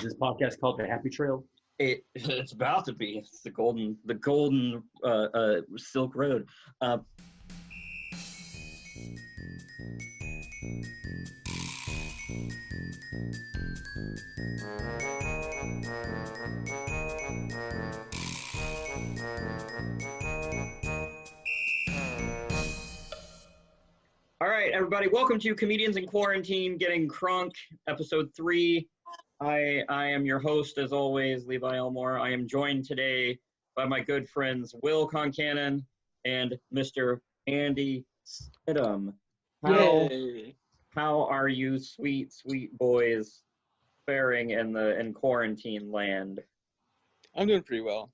Is this podcast called The Happy Trail? It's about to be. It's the golden Silk Road. All right, everybody, welcome to Comedians in Quarantine Getting Crunk, episode 3. I am your host, as always, Levi Elmore. I am joined today by my good friends Will Concannon and Mr. Andy Stidham. How are you, sweet boys, faring in quarantine land? I'm doing pretty well.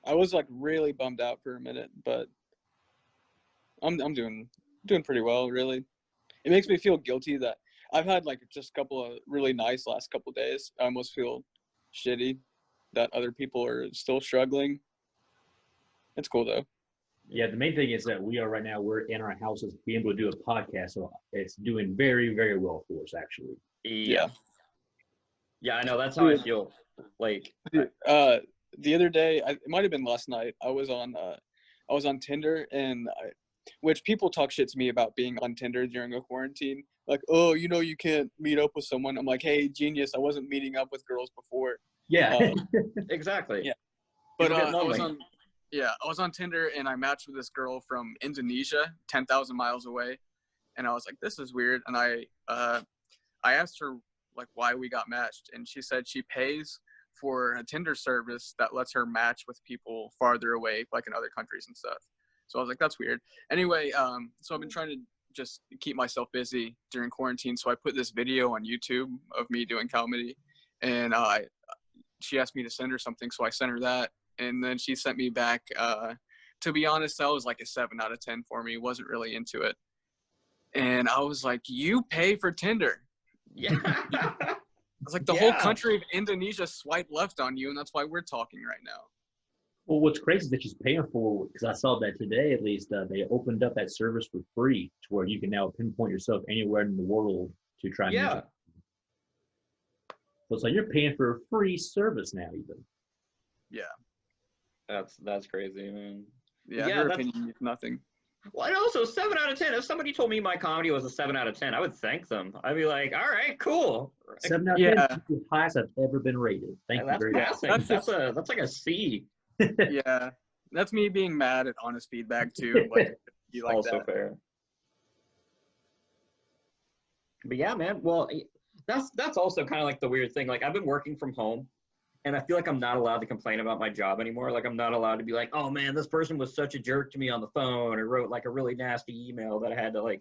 I was really bummed out for a minute, but I'm doing pretty well, really. It makes me feel guilty that I've had just a couple of really nice last couple of days. I almost feel shitty that other people are still struggling. It's cool though. Yeah, the main thing is that we're in our houses being able to do a podcast, so it's doing very, very well for us, actually. Yeah, I know, that's how I feel. The other day, it might have been last night, I was on Tinder, and which people talk shit to me about being on Tinder during a quarantine. Oh, you can't meet up with someone. I'm like, hey, genius, I wasn't meeting up with girls before. Yeah. Exactly. Yeah. But I was on Tinder, and I matched with this girl from Indonesia, 10,000 miles away. And I was like, this is weird. And I asked her why we got matched, and she said she pays for a Tinder service that lets her match with people farther away, in other countries and stuff. So I was like, that's weird. Anyway, so I've been trying to just keep myself busy during quarantine. So I put this video on YouTube of me doing comedy, and she asked me to send her something. So I sent her that, and then she sent me back. To be honest, that was a 7 out of 10 for me. Wasn't really into it. And I was like, you pay for Tinder. Yeah. It's the whole country of Indonesia swiped left on you, and that's why we're talking right now. Well, what's crazy is that she's paying for, because I saw that today at least, they opened up that service for free to where you can now pinpoint yourself anywhere in the world to try and meet. So it's you're paying for a free service now, even. Yeah. That's crazy, man. Yeah, her opinion means nothing. Well, and also 7 out of 10. If somebody told me my comedy was a 7 out of 10, I would thank them. I'd be like, all right, cool. 7 out of 10 is the highest I've ever been rated. Thank you very much. That's like a C. Yeah, that's me being mad at honest feedback too. You like also that. Fair. But yeah, man. Well, that's also kind of the weird thing. I've been working from home, and I feel I'm not allowed to complain about my job anymore. I'm not allowed to be like, oh man, this person was such a jerk to me on the phone, or wrote a really nasty email that I had to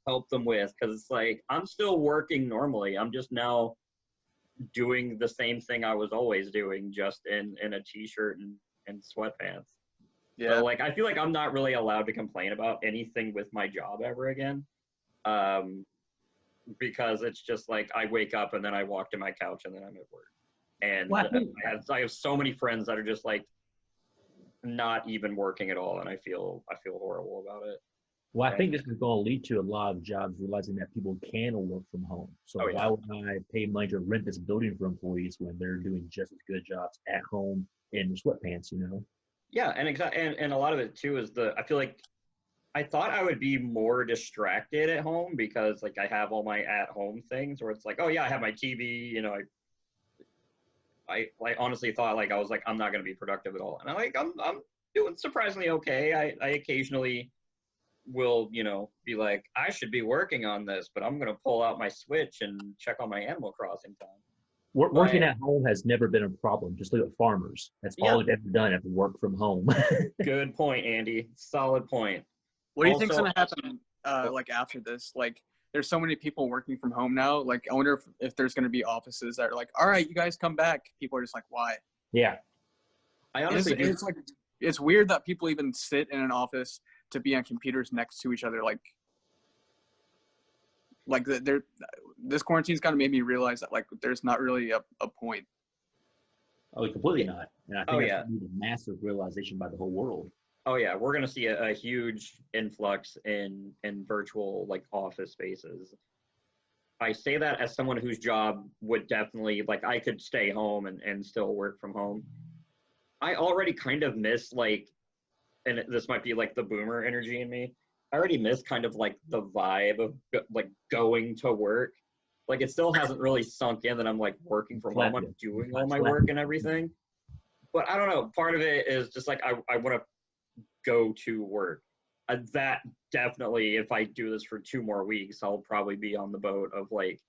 help them with, because it's I'm still working normally. I'm just now doing the same thing I was always doing, just in a t-shirt and sweatpants. Yeah. So I feel I'm not really allowed to complain about anything with my job ever again. Because it's just I wake up and then I walk to my couch and then I'm at work. And I have so many friends that are just not even working at all, and I feel horrible about it. Well, I think this is going to lead to a lot of jobs realizing that people can work from home. So why would I pay money to rent this building for employees when they're doing just as good jobs at home in sweatpants, Yeah, and and a lot of it too is I feel I thought I would be more distracted at home because I have all my at home things where it's oh yeah, I have my TV, I honestly thought I was I'm not going to be productive at all. And I'm doing surprisingly okay. I occasionally will, be I should be working on this, but I'm going to pull out my Switch and check on my Animal Crossing time. Working at home has never been a problem. Just look at farmers. That's all they've ever done, ever work from home. Good point, Andy. Solid point. What do you think's going to happen after this? There's so many people working from home now. I wonder if there's going to be offices that are all right, you guys come back. People are just why? Yeah. I honestly it's weird that people even sit in an office to be on computers next to each other. This quarantine's kind of made me realize that there's not really a point. Oh, completely not. And I think that's a massive realization by the whole world. Oh yeah, we're gonna see a huge influx in virtual office spaces. I say that as someone whose job would definitely, like, I could stay home and still work from home. I already kind of miss, like, and this might be like the boomer energy in me. I already miss kind of like the vibe of like going to work. Like, it still hasn't really sunk in that I'm like working from home. I'm doing all my work and everything. But I don't know. Part of it is just like I want to go to work. That definitely, if I do this for 2 more weeks, I'll probably be on the boat of like,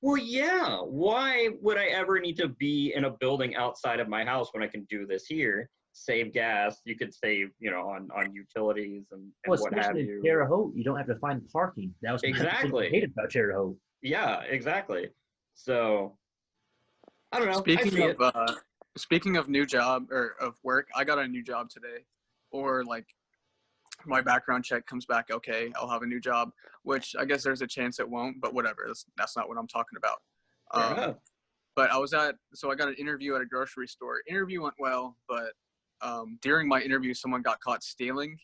well, yeah, why would I ever need to be in a building outside of my house when I can do this here? Save gas. You could save, on utilities and what have you. In Terre Haute, you don't have to find parking. That was exactly I hated about Terre Haute. Yeah, exactly. So I don't know. Speaking of new job or of work, I got a new job today, or like my background check comes back okay, I'll have a new job, which I guess there's a chance it won't, but whatever. That's not what I'm talking about. But I got an interview at a grocery store. Interview went well, but during my interview, someone got caught stealing,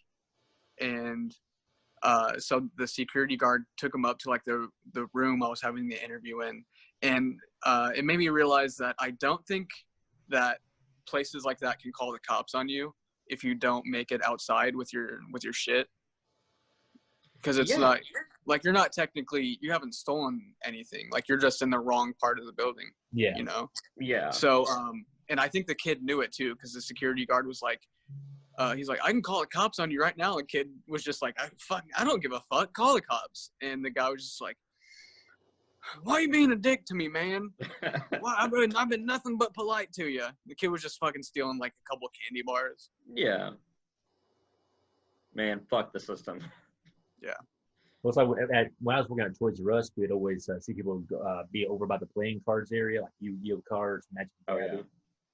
and so the security guard took him up to like the room I was having the interview in, and it made me realize that I don't think that places like that can call the cops on you if you don't make it outside with your shit, because it's not like you haven't stolen anything, like you're just in the wrong part of the building. So and I think the kid knew it too, because the security guard was like, he's like, I can call the cops on you right now. The kid was just like, I don't give a fuck, call the cops. And the guy was just like, why are you being a dick to me, man? Why, I've been nothing but polite to you. The kid was just fucking stealing like a couple of candy bars. Yeah. Man, fuck the system. Yeah. Well, it's like when I was working at Toys R Us, we'd always see people be over by the playing cards area, like Yu-Gi-Oh cards, Magic.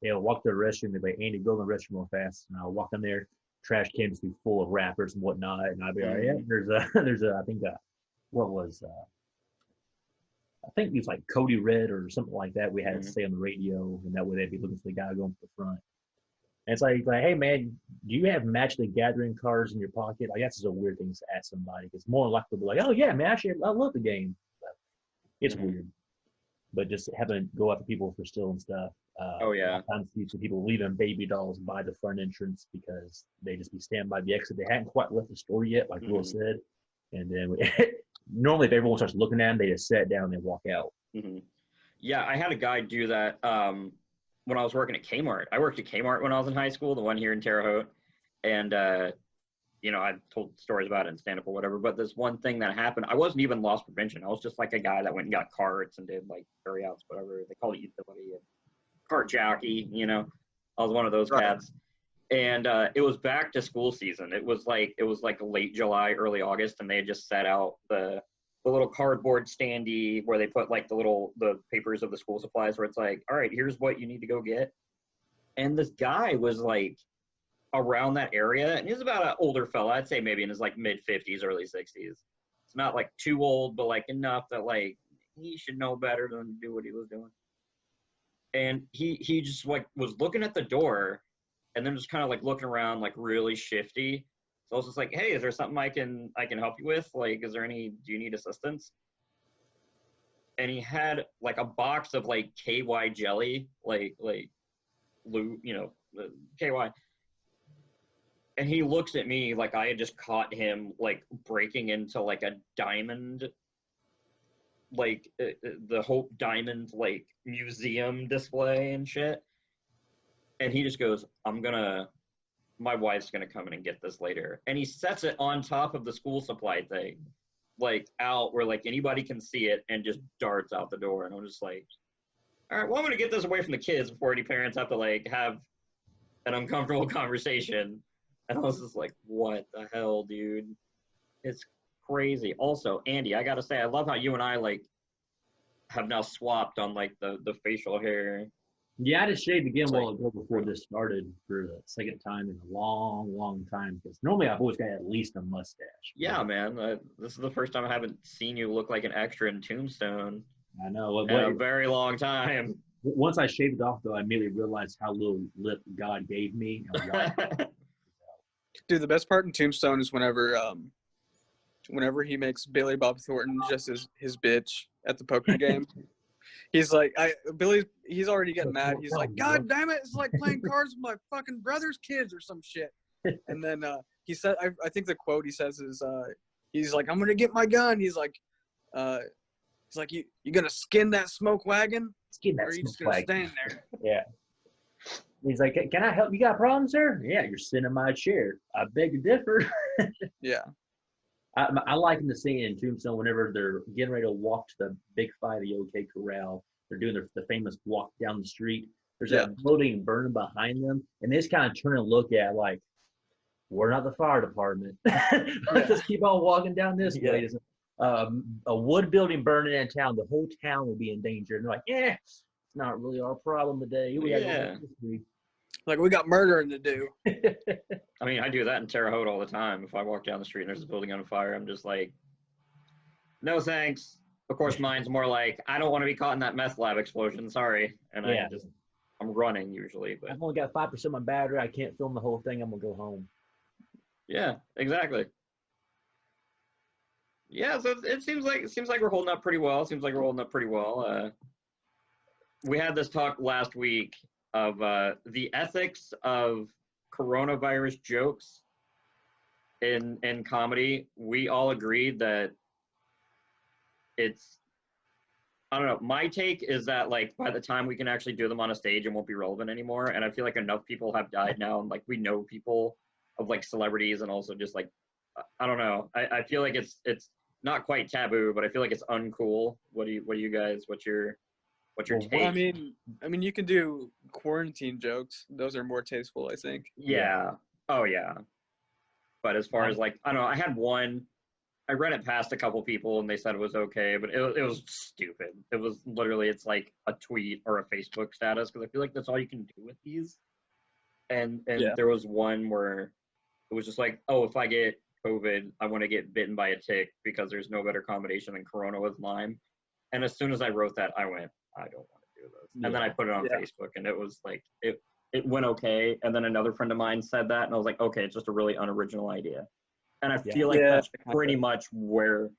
They'll walk to the restroom. They'd be like, Andy, go in the restroom real fast. And I'll walk in there. Trash can just be full of wrappers and whatnot. And I'd be like, yeah, I think it was like Cody Red or something like that. We had to say on the radio, and that way they'd be looking for the guy going to the front. And it's like, hey man, do you have Match the Gathering cards in your pocket? I guess it's a weird thing to ask somebody, because more likely to be like, oh yeah, man, actually I love the game. But it's weird. But just having to go after people for stealing stuff. Sometimes you see people leaving baby dolls by the front entrance because they just be standing by the exit. They hadn't quite left the store yet, like Will said. And then normally if everyone starts looking at them, they just sit down and they walk out. Yeah, I had a guy do that when I was working at K-Mart. I worked at K-Mart when I was in high school, the one here in Terre Haute. And, I've told stories about it in stand-up or whatever, but this one thing that happened, I wasn't even loss prevention. I was just like a guy that went and got carts and did like carry-outs, whatever. They call it utility, cart jockey, I was one of those cats. And it was back to school season. It was like late July, early August, and they had just set out the little cardboard standee where they put like the papers of the school supplies, where it's like, all right, here's what you need to go get. And this guy was like around that area, and he was about an older fella. I'd say maybe in his like mid 50s, early 60s. It's not like too old, but like enough that like he should know better than do what he was doing. And he just like was looking at the door, and then just kind of like looking around like really shifty. So I was just like, hey, is there something I can help you with? Like, do you need assistance? And he had like a box of like KY jelly, like Lou, the KY. And he looks at me like I had just caught him like breaking into like a diamond, like the Hope Diamond like museum display and shit. And he just goes, my wife's gonna come in and get this later. And he sets it on top of the school supply thing, like out where like anybody can see it, and just darts out the door. And I'm just like, all right, well, I'm gonna get this away from the kids before any parents have to like have an uncomfortable conversation. And I was just like, what the hell, dude? It's crazy. Also, Andy, I gotta say, I love how you and I like have now swapped on like the facial hair. Yeah, I just shaved again while ago before this started for the second time in a long, long time, because normally I've always got at least a mustache. Yeah, man. This is the first time I haven't seen you look like an extra in Tombstone. I know. In a very long time. Once I shaved it off, though, I immediately realized how little lip God gave me. And why. Dude, the best part in Tombstone is whenever whenever he makes Billy Bob Thornton just his bitch at the poker game. He's like, he's already getting mad. He's like, God damn it, it's like playing cards with my fucking brother's kids or some shit. And then he said, I think the quote he says is, he's like, I'm gonna get my gun. He's like, you gonna skin that smoke wagon? Skin that or are you smoke just gonna wagon. stand there? Yeah. He's like, can I help? You got a problem, sir? Yeah, you're sitting in my chair. I beg to differ. Yeah. I like in the scene in Tombstone whenever they're getting ready to walk to the big fight at the OK Corral. They're doing the famous walk down the street. There's that building burning behind them, and they just kind of turn and look at like, we're not the fire department. Let's just keep on walking down this way. A wood building burning in town, the whole town will be in danger. And they're like, it's not really our problem today. Like, we got murdering to do. I mean, I do that in Terre Haute all the time. If I walk down the street and there's a building on fire, I'm just like, no thanks. Of course, mine's more like, I don't want to be caught in that meth lab explosion. Sorry. And I'm running usually. But I've only got 5% of my battery. I can't film the whole thing. I'm going to go home. Yeah, exactly. Yeah, so it seems like we're holding up pretty well. We had this talk last week of the ethics of coronavirus jokes in comedy. We all agreed that it's, I don't know, my take is that like by the time we can actually do them on a stage, it won't be relevant anymore. And I feel like enough people have died now, and like we know people of like celebrities, and also just like, I don't know. I feel like it's not quite taboo, but I feel like it's uncool. What do you guys, what's your take? Well, I mean, you can do quarantine jokes. Those are more tasteful, I think. Yeah. Oh yeah. But as far as like, I don't know, I had one, I read it past a couple people and they said it was okay, but it was stupid. It was literally, it's like a tweet or a Facebook status, because I feel like that's all you can do with these. And there was one where it was just like, oh, if I get COVID, I want to get bitten by a tick because there's no better combination than Corona with Lyme. And as soon as I wrote that, I went, I don't want to do this. And then I put it on Facebook, and it was like, it went okay. And then another friend of mine said that, and I was like, okay, it's just a really unoriginal idea. And I feel like that's pretty much where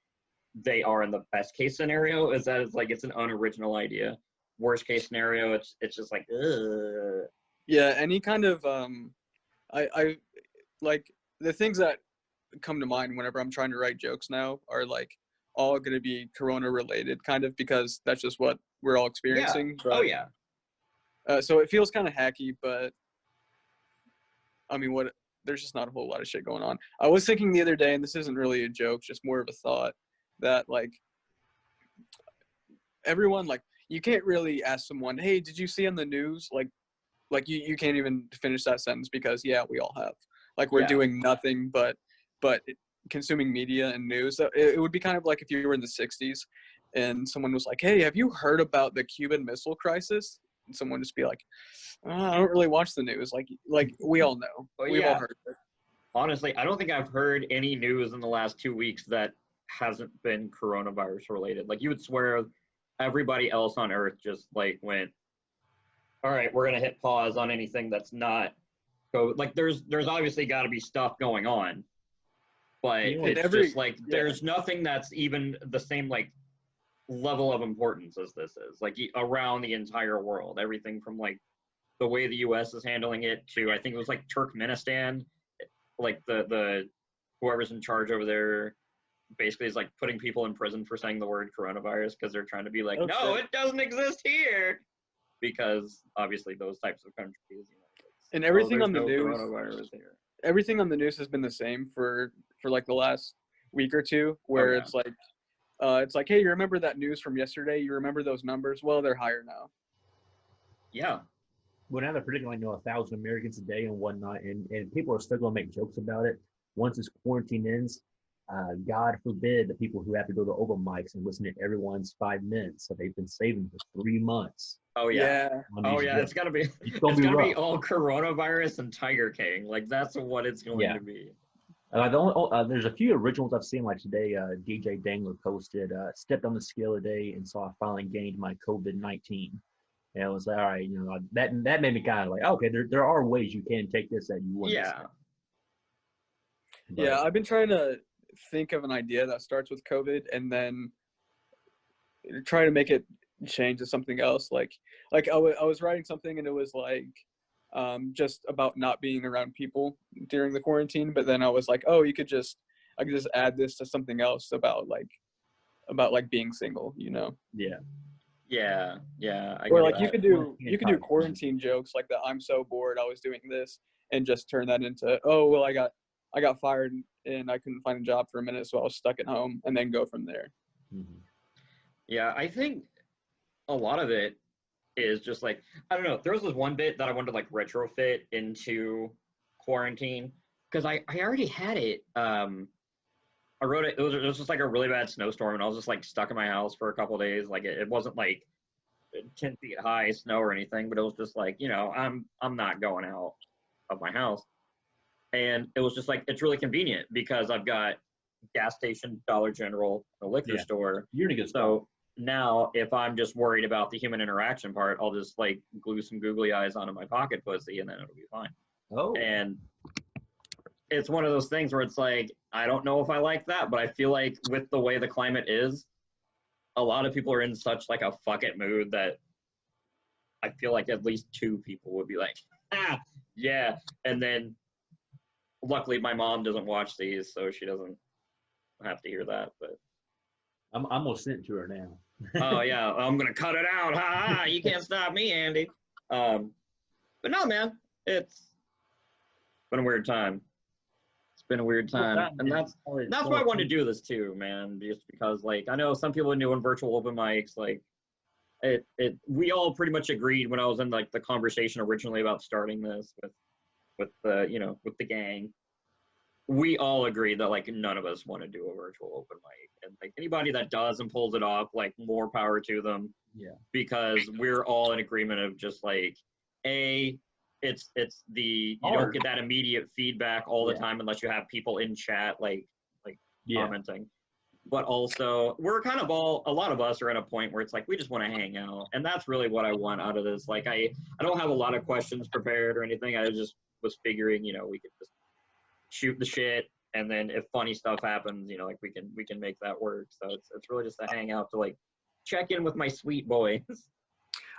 they are in the best case scenario, is that it's like, it's an unoriginal idea. Worst case scenario, it's just like, ugh. Yeah, any kind of, I like, the things that come to mind whenever I'm trying to write jokes now are like all going to be Corona related, kind of, because that's just what we're all experiencing. Yeah. Oh yeah. So it feels kind of hacky, but I mean, there's just not a whole lot of shit going on. I was thinking the other day, and this isn't really a joke, just more of a thought, that like everyone, like, you can't really ask someone, hey, did you see on the news? Like you can't even finish that sentence, because we all have. Like, we're doing nothing but consuming media and news. So it would be kind of like if you were in the 60s and someone was like, hey, have you heard about the Cuban Missile Crisis? And someone just be like, I don't really watch the news. Like we all know. We've all heard it. Honestly, I don't think I've heard any news in the last 2 weeks that hasn't been coronavirus related. Like, you would swear everybody else on Earth just like went, all right, we're going to hit pause on anything that's not COVID. Like, there's obviously got to be stuff going on, but it's just like, there's nothing that's even the same like level of importance as this is, like, around the entire world. Everything from like the way the US is handling it to, I think it was like Turkmenistan, like the whoever's in charge over there basically is like putting people in prison for saying the word coronavirus, because they're trying to be like, no, it doesn't exist here, because obviously those types of countries, and everything on the news, everything on the news has been the same for like the last week or two, where it's like, hey, you remember that news from yesterday? You remember those numbers? Well, they're higher now. Yeah. Well, now they're predicting like 1,000 Americans a day and whatnot, and people are still going to make jokes about it. Once this quarantine ends, God forbid the people who have to go to open mics and listen to everyone's 5 minutes that they've been saving for 3 months. Oh yeah. It's gotta be all coronavirus and Tiger King. Like, that's what it's going to be. There's a few originals I've seen, like today. DJ Dangler posted, stepped on the scale today and saw I finally gained my COVID-19. And I was like, all right, that made me kind of like, okay, there are ways you can take this that you wouldn't. Yeah. Yeah, I've been trying to think of an idea that starts with COVID and then try to make it change to something else. Like I was writing something and it was like just about not being around people during the quarantine. But then I was like, oh, I could just add this to something else about being single, you know? Yeah. Yeah. Or like you could do quarantine jokes like that. I'm so bored, I was doing this, and just turn that into, oh, well, I got fired and I couldn't find a job for a minute, so I was stuck at home, and then go from there. Mm-hmm. Yeah, I think a lot of it is just like, I don't know. There was this one bit that I wanted to like retrofit into quarantine because I already had it. I wrote it. It was just like a really bad snowstorm, and I was just like stuck in my house for a couple of days. Like it wasn't like 10 feet high snow or anything, but it was just like, I'm not going out of my house. And it was just like, it's really convenient because I've got gas station, Dollar General, a liquor store. You're in a good spot. So now if I'm just worried about the human interaction part, I'll just like glue some googly eyes onto my pocket pussy and then it'll be fine. Oh. And it's one of those things where it's like, I don't know if I like that, but I feel like with the way the climate is, a lot of people are in such like a fuck it mood that I feel like at least 2 people would be like, yeah. And then luckily my mom doesn't watch these, so she doesn't have to hear that. But I'm gonna send it to her now. oh yeah, I'm gonna cut it out. Ha ha! You can't stop me, Andy. But no, man, it's been a weird time. It's been a weird time, and that's why I wanted to do this too, man. Just because, like, I know some people are doing virtual open mics. Like, we all pretty much agreed when I was in like the conversation originally about starting this with the gang. We all agree that like none of us want to do a virtual open mic, and like anybody that does and pulls it off, like more power to them. Yeah. Because we're all in agreement of just like, it's you don't get that immediate feedback all the time unless you have people in chat like commenting. But also we're kind of a lot of us are at a point where it's like we just want to hang out, and that's really what I want out of this. Like I don't have a lot of questions prepared or anything. I just was figuring, we could just shoot the shit, and then if funny stuff happens, like we can make that work. So it's really just a hangout to like check in with my sweet boys.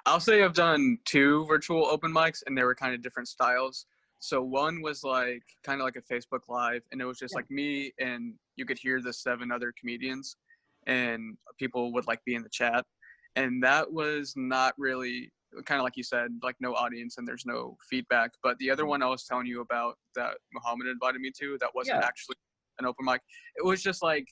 I'll say I've done 2 virtual open mics, and they were kind of different styles. So one was like kind of like a Facebook Live, and it was just like me, and you could hear the 7 other comedians, and people would like be in the chat. And that was not really, kind of like you said, like no audience and there's no feedback. But the other one I was telling you about that Muhammad invited me to, that wasn't actually an open mic. It was just like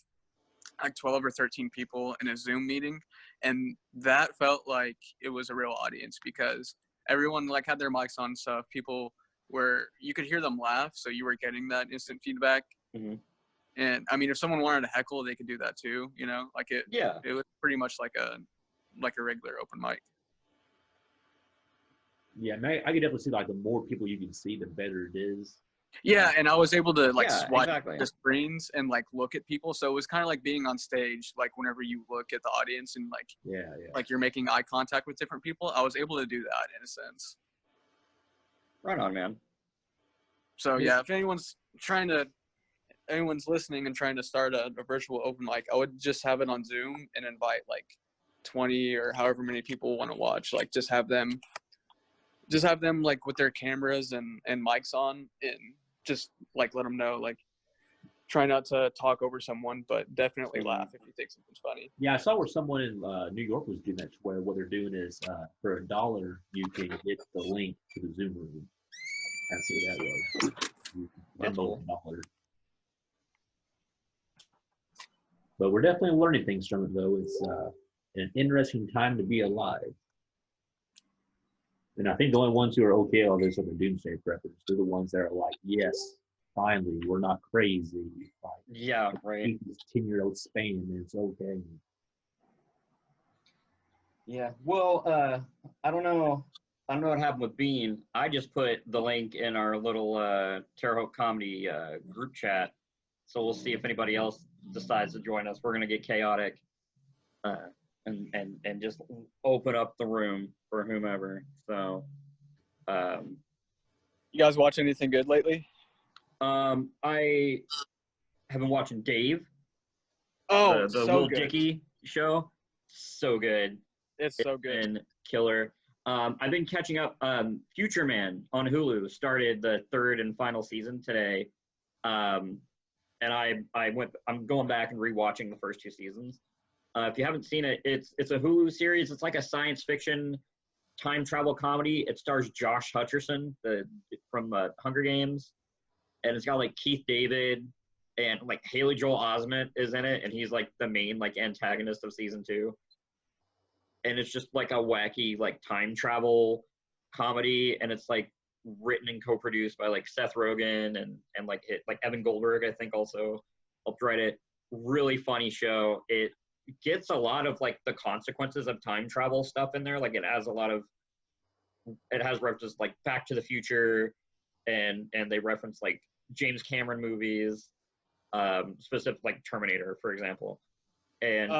12 or 13 people in a Zoom meeting, and that felt like it was a real audience because everyone like had their mics on and stuff. People you could hear them laugh, so you were getting that instant feedback. Mm-hmm. And I mean, if someone wanted to heckle, they could do that too, like it was pretty much like a regular open mic. Yeah, man, I could definitely see like the more people you can see, the better it is. Yeah, and I was able to like swipe exactly. the screens and like look at people. So it was kind of like being on stage, like whenever you look at the audience and like like you're making eye contact with different people. I was able to do that in a sense. Right on, man. So yeah, if anyone's listening and trying to start a virtual open mic, I would just have it on Zoom and invite like 20 or however many people want to watch. Like just have them like with their cameras and mics on, and just like let them know, like try not to talk over someone, but definitely laugh if you think something's funny. Yeah, I saw where someone in New York was doing that, where what they're doing is for $1 you can get the link to the Zoom room. That's what that was. That's cool. $1. But we're definitely learning things from it, though. It's an interesting time to be alive. And I think the only ones who are okay all this are the doomsday preppers. They're the ones that are like, yes, finally, we're not crazy. Like, yeah, right. This 10-year-old Spain, and it's okay. Yeah. Well, I don't know what happened with Bean. I just put the link in our little Terre Haute Comedy group chat. So we'll see if anybody else decides to join us. We're gonna get chaotic and just open up the room for whomever. So you guys watch anything good lately? I have been watching Dave. Oh, the so Will good. Dickey show. So good. It's so good. And killer. I've been catching up. Future Man on Hulu started the 3rd and final season today. And I'm going back and rewatching the first 2 seasons. If you haven't seen it, it's a Hulu series. It's like a science fiction time travel comedy. It stars Josh Hutcherson, from Hunger Games, and it's got like Keith David and like Haley Joel Osment is in it, and he's like the main like antagonist of season 2. And it's just like a wacky like time travel comedy, and it's like written and co-produced by like Seth Rogen and like Evan Goldberg, I think, also helped write it. Really funny show. It gets a lot of like the consequences of time travel stuff in there. Like it has references like Back to the Future, and they reference like James Cameron movies, specific like Terminator, for example. And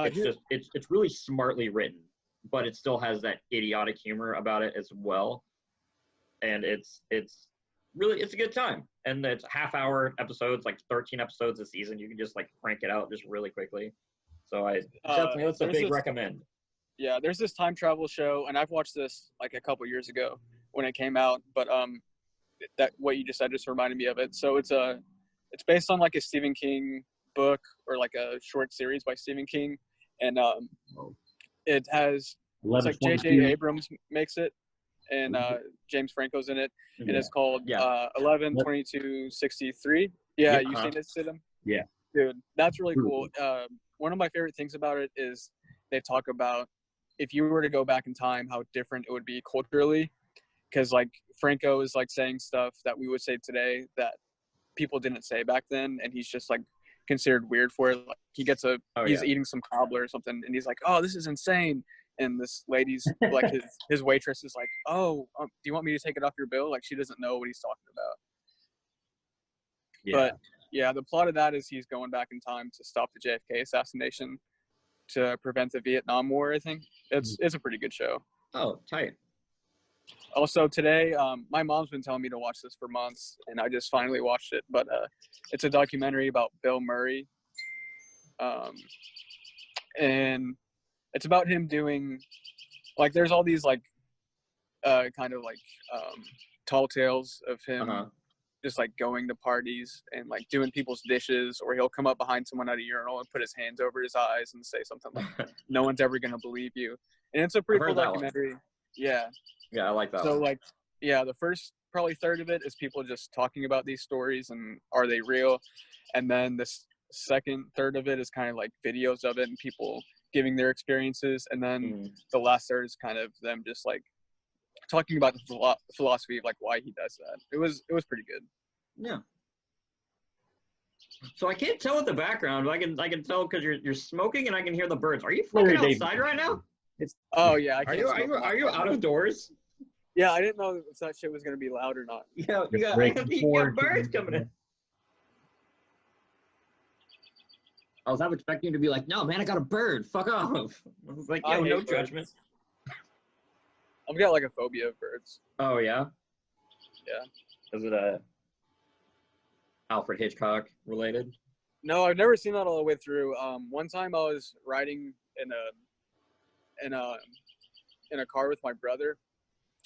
it's really smartly written, but it still has that idiotic humor about it as well. And it's really a good time. And it's half-hour episodes, like 13 episodes a season. You can just like crank it out just really quickly. So that's a big recommend. Yeah, there's this time travel show, and I've watched this like a couple years ago when it came out. But that what you just said just reminded me of it. So it's based on like a Stephen King book, or like a short series by Stephen King, and it has it's like J.J. Abrams makes it, and James Franco's in it, and it's called 11/22/63. Yeah, you seen it, Sidham? Yeah. Dude, that's really cool. One of my favorite things about it is they talk about if you were to go back in time, how different it would be culturally, because like Franco is like saying stuff that we would say today that people didn't say back then, and he's just like considered weird for it. Like he gets he's eating some cobbler or something, and he's like, "Oh, this is insane." And this lady's like, his waitress is like, "Oh, do you want me to take it off your bill?" Like she doesn't know what he's talking about. Yeah. But yeah, the plot of that is he's going back in time to stop the JFK assassination to prevent the Vietnam War. I think it's a pretty good show. Oh, tight. Also today, my mom's been telling me to watch this for months, and I just finally watched it. But it's a documentary about Bill Murray, and it's about him doing like there's all these like kind of like tall tales of him just like going to parties and like doing people's dishes, or he'll come up behind someone at a urinal and put his hands over his eyes and say something like, "No one's ever gonna believe you." And it's a pretty cool documentary. Yeah. Yeah, I like that. So like, yeah, the first probably third of it is people just talking about these stories and are they real, and then the second third of it is kind of like videos of it and people giving their experiences, and then the last third is kind of them just like talking about the philosophy of like why he does that. It was pretty good. Yeah. So I can't tell with the background, but I can tell because you're smoking and I can hear the birds. Are you fucking outside right now? Oh yeah. Are you out of doors? Yeah, I didn't know if that shit was gonna be loud or not. Yeah, you got birds coming in. I was expecting you to be like, "No, man, I got a bird. Fuck off." I was like, "Yo, no judgment." I've got like a phobia of birds. Oh yeah. Yeah. Is it Alfred Hitchcock related? No, I've never seen that all the way through. One time I was riding in a car with my brother.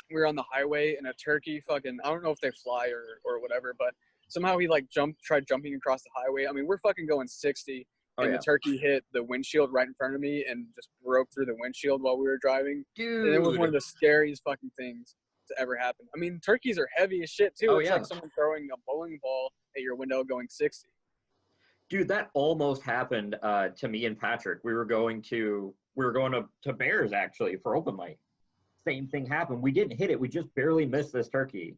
We were on the highway, and a turkey fucking, I don't know if they fly or whatever, but somehow he like tried jumping across the highway. I mean, we're fucking going 60, and the turkey hit the windshield right in front of me and just broke through the windshield while we were driving. Dude. And it was one of the scariest fucking things to ever happen. I mean, turkeys are heavy as shit too. It's like someone throwing a bowling ball at your window going 60. Dude, that almost happened to me and Patrick. We were going to Bears actually for open mic. Same thing happened. We didn't hit it. We just barely missed this turkey.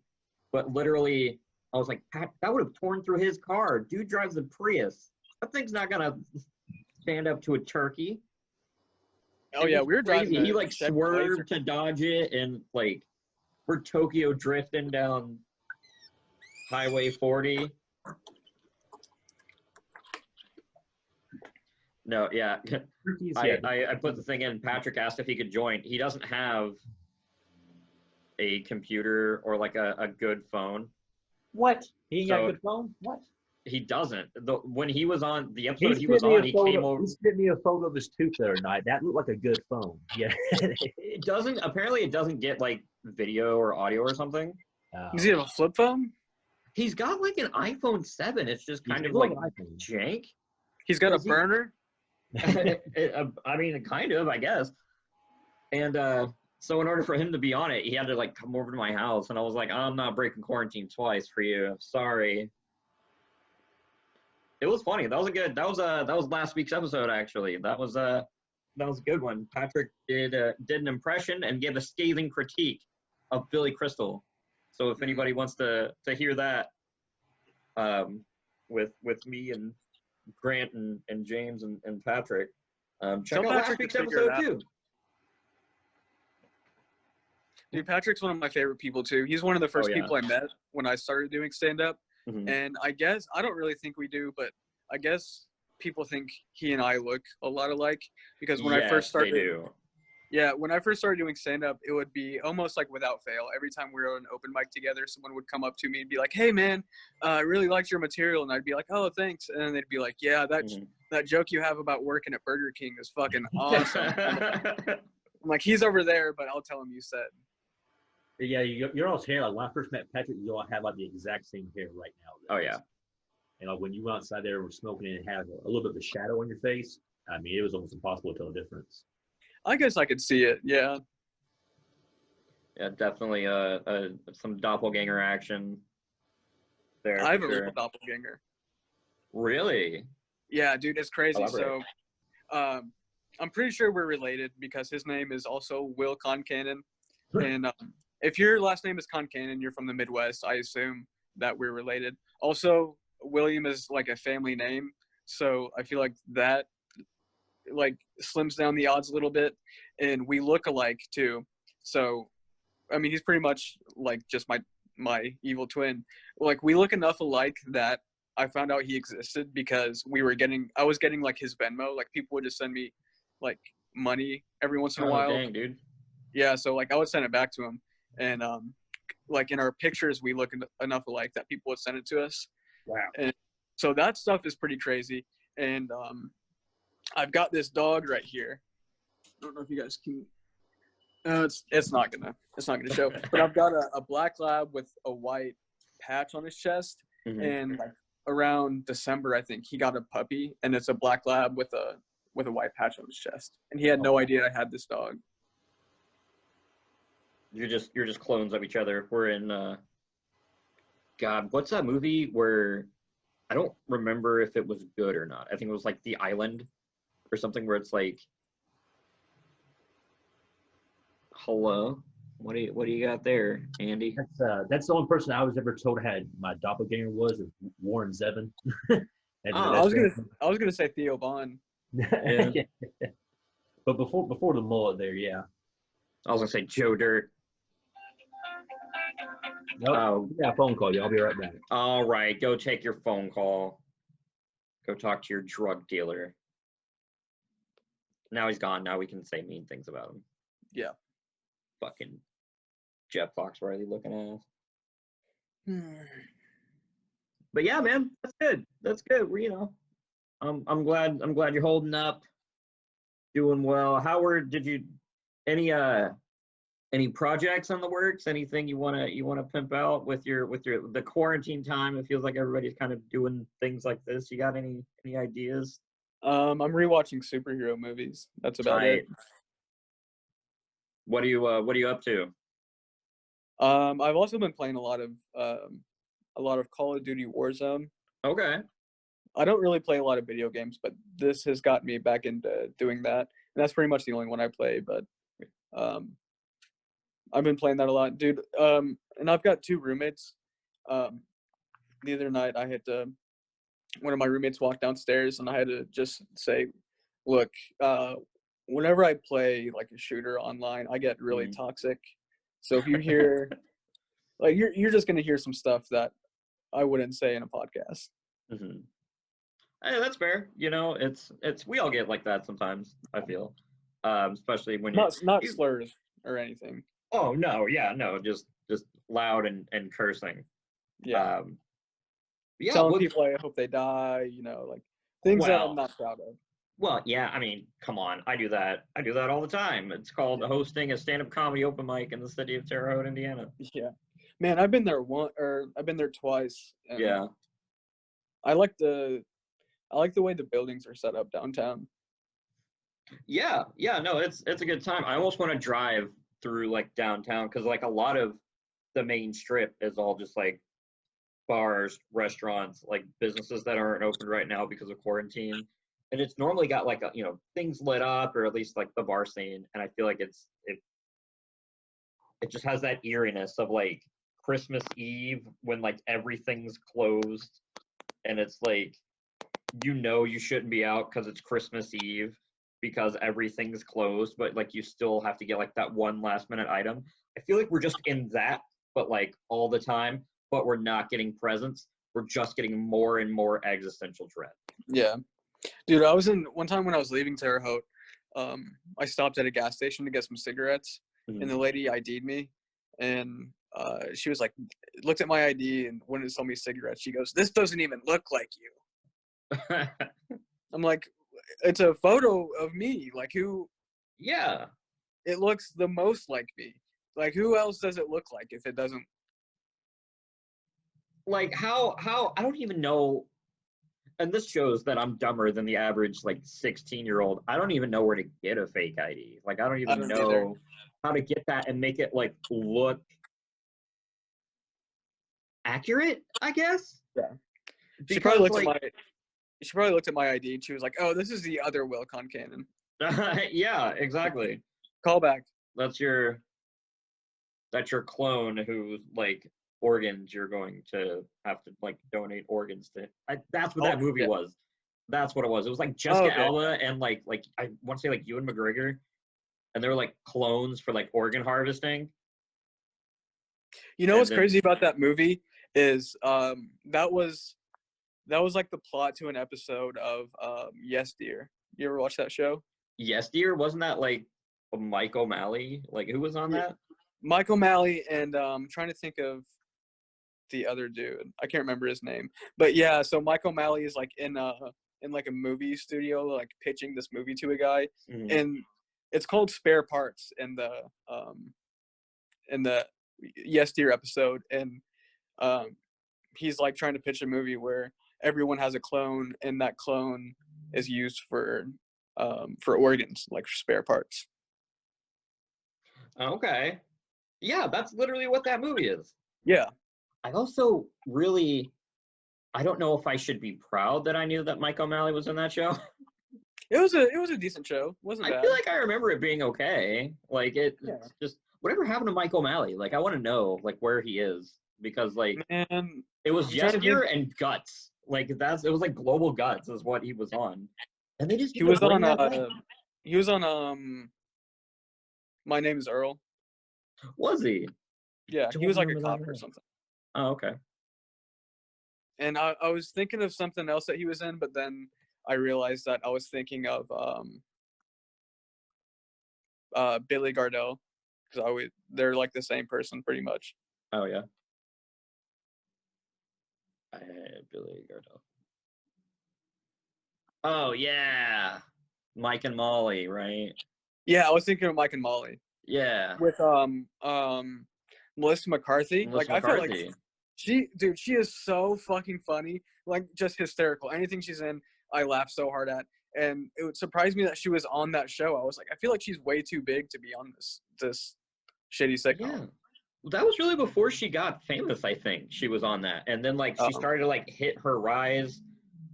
But literally, I was like, Pat, that would have torn through his car. Dude drives a Prius. That thing's not gonna stand up to a turkey. Oh yeah, we were driving. He like swerved to dodge it, and like we're Tokyo drifting down Highway 40. No, yeah. I put the thing in. Patrick asked if he could join. He doesn't have a computer or like a good phone. What? He ain't got a good phone? What? He doesn't. When he was on the episode He he was sent me on, a he photo. came over. He sent me a photo of his tooth the other night. That looked like a good phone. Yeah. It doesn't. Apparently, it doesn't get like video or audio or something. Does he have a flip phone? He's got like an iPhone 7. It's just kind of like like an iPhone. jank. He's got a burner. I mean, kind of, I guess. And so in order for him to be on it, he had to like come over to my house, and I was like, I'm not breaking quarantine twice for you. Sorry. It was funny. That was a good. That was last week's episode actually. That was a good one. Patrick did an impression and gave a scathing critique of Billy Crystal. So if anybody wants to hear that, with me and Grant and James and Patrick, check out last week's episode too. Dude, Patrick's one of my favorite people too. He's one of the first people I met when I started doing stand-up. Mm-hmm. And I guess, I don't really think we do, but I guess people think he and I look a lot alike. Because when I first started, when I first started doing stand-up, it would be almost like without fail. Every time we were on an open mic together, someone would come up to me and be like, hey man, I really liked your material. And I'd be like, oh, thanks. And then they'd be like, yeah, that joke you have about working at Burger King is fucking awesome. I'm like, he's over there, but I'll tell him you said. Yeah, you're all hair. Like when I first met Patrick, you all have like the exact same hair right now. Oh yeah. And like when you went outside there, were smoking and had a little bit of a shadow on your face. I mean, it was almost impossible to tell the difference. I guess I could see it. Yeah. Yeah, definitely. Some doppelganger action. There. I have a real doppelganger. Really? Yeah, dude, it's crazy. So, I'm pretty sure we're related because his name is also Will Concannon, and if your last name is Concannon, you're from the Midwest. I assume that we're related. Also, William is like a family name, so I feel like that like slims down the odds a little bit, and we look alike too. So, I mean, he's pretty much like just my evil twin. Like we look enough alike that I found out he existed because I was getting like his Venmo. Like people would just send me like money every once in a while. Dang, dude. Yeah, so like I would send it back to him, and like in our pictures we look enough alike that people would send it to us. Wow. And so that stuff is pretty crazy. And I've got this dog right here. I don't know if you guys can. It's not gonna show. But I've got a black lab with a white patch on his chest, and like around December I think he got a puppy, and it's a black lab with a white patch on his chest, and he had no idea I had this dog. You're just clones of each other. We're in God, what's that movie where I don't remember if it was good or not. I think it was like The Island or something where it's like, hello, what do you got there, Andy? That's the only person I was ever told had my doppelganger was Warren Zevon. I was gonna say Theo Vaughn. Yeah. But before the mullet there, yeah. I was gonna say Joe Dirt. Nope. Yeah, phone call. I'll be right back. All right, go take your phone call. Go talk to your drug dealer. Now he's gone. Now we can say mean things about him. Yeah. Fucking Jeff Foxworthy looking ass. But yeah, man, that's good. That's good. I'm glad you're holding up, doing well. Howard, did you any projects in the works? Anything you wanna pimp out with the quarantine time? It feels like everybody's kind of doing things like this. You got any ideas? I'm rewatching superhero movies. That's about it. What are you up to? I've also been playing a lot of Call of Duty Warzone. Okay. I don't really play a lot of video games, but this has got me back into doing that. And that's pretty much the only one I play, but I've been playing that a lot, dude. And I've got 2 roommates. The other night I had to, one of my roommates walked downstairs and I had to just say, look, whenever I play like a shooter online, I get really toxic. So if you hear, like, you're just going to hear some stuff that I wouldn't say in a podcast. Mm-hmm. Hey, that's fair. It's we all get like that sometimes, I feel. Especially when not slurs or anything. Oh no, yeah, no, just loud and cursing. Yeah. Yeah, telling people I hope they die, you know, like things that I'm not proud of. Well, yeah, I mean, come on. I do that. I do that all the time. It's called hosting a stand-up comedy open mic in the city of Terre Haute, Indiana. Yeah. Man, I've been there I've been there twice. And Yeah. I like the way the buildings are set up downtown. Yeah, no, it's a good time. I almost want to drive through like downtown because like a lot of the main strip is all just like bars, restaurants, like businesses that aren't open right now because of quarantine. And it's normally got like things lit up, or at least like the bar scene. And I feel like it just has that eeriness of like Christmas Eve when like everything's closed, and it's like you shouldn't be out because it's Christmas Eve because everything's closed, but like you still have to get like that one last minute item. I feel like we're just in that, but like all the time, but we're not getting presents. We're just getting more and more existential dread. Yeah. Dude, one time when I was leaving Terre Haute, I stopped at a gas station to get some cigarettes, and the lady ID'd me, and she was like, looked at my ID and wanted to sell me cigarettes. She goes, "This doesn't even look like you." I'm like, it's a photo of me. Like, who? Yeah. It looks the most like me. Like, who else does it look like if it doesn't? Like, how I don't even know. And this shows that I'm dumber than the average like 16-year-old. I don't even know where to get a fake ID. Like, I don't even know how to get that and make it like look accurate, I guess. Yeah. Because, she probably looked at my ID and she was like, "Oh, this is the other Wilcon Cannon." Yeah, exactly. Call back. That's your clone whose like organs you're going to have to like donate organs to. That's what that movie was. That's what it was. It was like Jessica Alba and like I want to say like Ewan McGregor, and they were like clones for like organ harvesting. You know what's crazy about that movie is that was like the plot to an episode of Yes Dear. You ever watch that show? Yes Dear? Wasn't that like Mike O'Malley? Like, who was on that? Mike O'Malley and trying to think of the other dude. I can't remember his name. But yeah, so Mike O'Malley is like in like a movie studio, like pitching this movie to a guy, and it's called Spare Parts in the Yes Dear episode, and he's like trying to pitch a movie where everyone has a clone, and that clone is used for organs, like spare parts. Okay. Yeah, that's literally what that movie is. Yeah. I also really, I don't know if I should be proud that I knew that Mike O'Malley was in that show. It was a decent show. It wasn't bad. I feel like I remember it being okay. Like just whatever happened to Mike O'Malley. Like, I want to know like where he is, because like it was Yes Dear and Guts. Like it was like Global Guts is what he was on, and they just he was on My Name Is Earl. Was he? Yeah, he was like a cop or something. Oh, okay. And I was thinking of something else that he was in, but then I realized that I was thinking of Billy Gardell, because they're like the same person pretty much. Oh yeah. Billy Gardell. Oh yeah, Mike and Molly, right? Yeah, I was thinking of Mike and Molly. Yeah. With Melissa McCarthy. I feel like she is so fucking funny, like just hysterical. Anything she's in, I laugh so hard at. And it would surprise me that she was on that show. I was like, I feel like she's way too big to be on this shitty sitcom. Yeah. That was really before she got famous, I think. She was on that. And then like she started to like hit her rise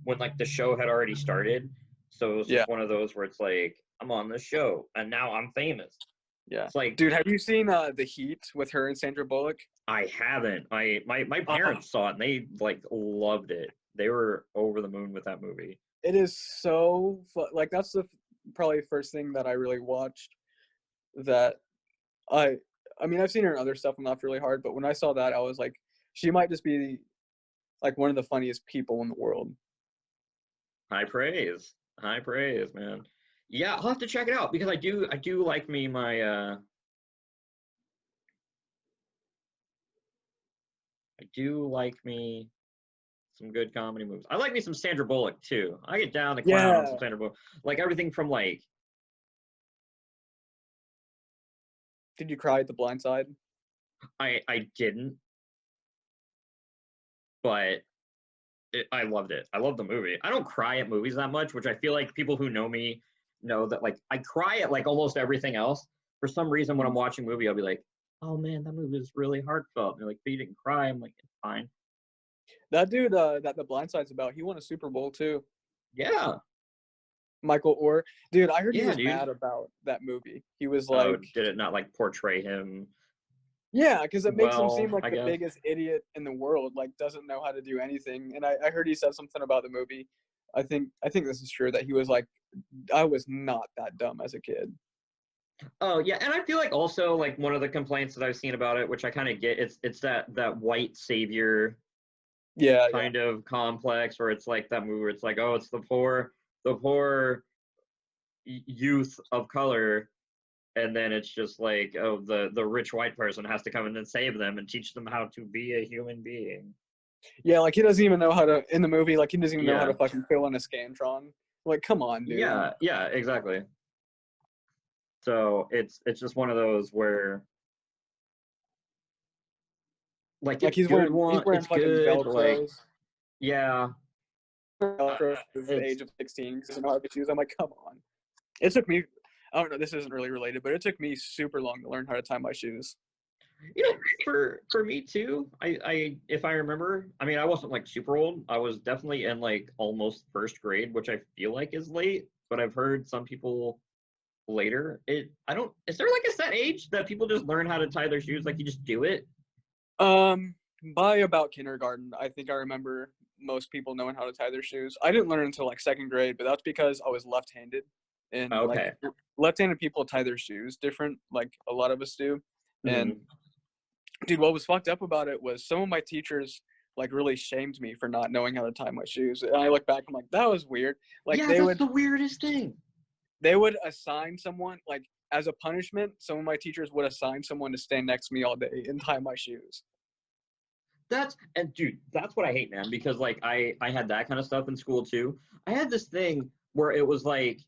when like the show had already started. So it was just one of those where it's like, I'm on the show and now I'm famous. Yeah. It's like, dude, have you seen The Heat with her and Sandra Bullock? I haven't. My parents saw it and they like loved it. They were over the moon with that movie. It is so fun. Like that's the probably first thing that I really watched that I mean, I've seen her in other stuff and Laughed Really Hard, but when I saw that, I was like, she might just be like one of the funniest people in the world. High praise, man. Yeah, I'll have to check it out because I do like me my I do like me Some good comedy movies. I like me some Sandra Bullock too. I get down the clown on some Sandra Bullock. Like everything from like. Did you cry at The Blind Side? I didn't, but I loved it. I love the movie. I don't cry at movies that much, which I feel like people who know me know that like I cry at like almost everything else. For some reason, when I'm watching a movie, I'll be like, "Oh man, that movie is really heartfelt." And they're like, "But you didn't cry." I'm like, "It's fine." That dude that The Blind Side's about, he won a Super Bowl too. Yeah. Michael Orr. Dude, I heard he Yeah, was dude. mad about that movie. He was Oh, like, did it not like portray him? yeah, because it makes him seem Well, like I the guess. biggest idiot in the world, like doesn't know how to do anything. And I heard he said something about the movie. I think this is true, that he was like, I was not that dumb as a kid. Oh yeah, and I feel like also like one of the complaints that I've seen about it, which I kind of get, it's that white savior Yeah, kind of complex, where it's like that movie where it's like, oh, it's the poor youth of color, and then it's just like, oh, the rich white person has to come in and save them and teach them how to be a human being. yeah, like he doesn't even know how to in the movie. Like he doesn't even know how Yeah. to fucking fill in a Scantron. Like, come on, dude. Yeah, exactly. So it's just one of those where like Like it's good he's one, wearing it's fucking good, but like Velcros. yeah, Velcros at the it's age of 16 because he doesn't know how to shoes. I'm like, come on. It took me. I don't know. This isn't really related, but it took me super long to learn how to tie my shoes. you know, for me too. I if I remember, I mean, I wasn't like super old. I was definitely in like almost first grade, which I feel like is late. But I've heard some people later. I don't. Is there like a set age that people just learn how to tie their shoes? Like you just do it? By about kindergarten, I think I remember most people knowing how to tie their shoes. I didn't learn until like second grade, but that's because I was left-handed, and like Okay. left-handed people tie their shoes different, like a lot of us do. And Mhm. dude, what was fucked up about it was some of my teachers like really shamed me for not knowing how to tie my shoes. And I look back, I'm like, that was weird. Like Yeah, that's the weirdest thing. they would assign someone like as a punishment. Some of my teachers would assign someone to stand next to me all day and tie my shoes. And dude, that's what I hate, man, because like I had that kind of stuff in school too. I had this thing where it was like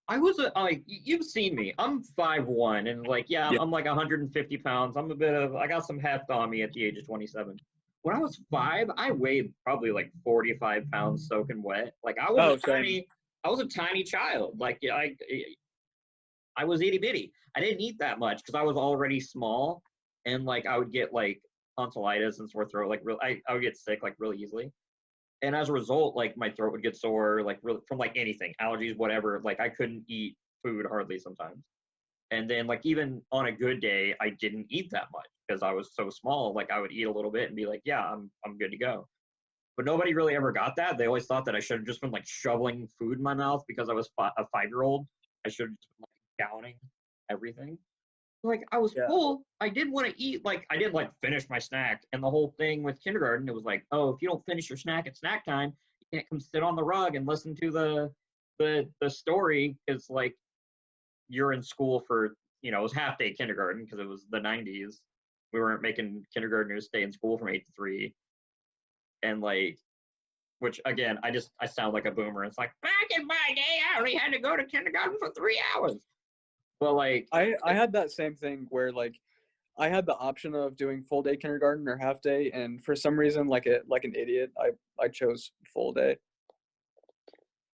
I was like you've seen me. I'm 5'1" and like yeah, Yeah. I'm like 150 pounds. I got some heft on me at the age of 27. When I was 5, I weighed probably like 45 pounds soaking wet. Like I was a tiny child. Like yeah, I was itty bitty. I didn't eat that much because I was already small, and like I would get like tonsillitis and sore throat. Like I would get sick like really easily, and as a result, like my throat would get sore, like really from like anything, allergies, whatever. Like I couldn't eat food hardly sometimes, and then like even on a good day, I didn't eat that much because I was so small. Like I would eat a little bit and be like, yeah, I'm good to go. But nobody really ever got that. They always thought that I should have just been like shoveling food in my mouth because I was a 5-year-old. I should have just been like downing everything. Like I was Yeah. full. I did want to eat. Like I didn't like finish my snack. And the whole thing with kindergarten, it was like, oh, if you don't finish your snack at snack time, you can't come sit on the rug and listen to the story because like you're in school for it was half day kindergarten because it was the 90s. We weren't making kindergartners stay in school from 8 to 3. And like which again, I sound like a boomer. It's like back in my day, I only had to go to kindergarten for 3 hours. But like I had that same thing where like I had the option of doing full day kindergarten or half day, and for some reason, like an idiot, I chose full day.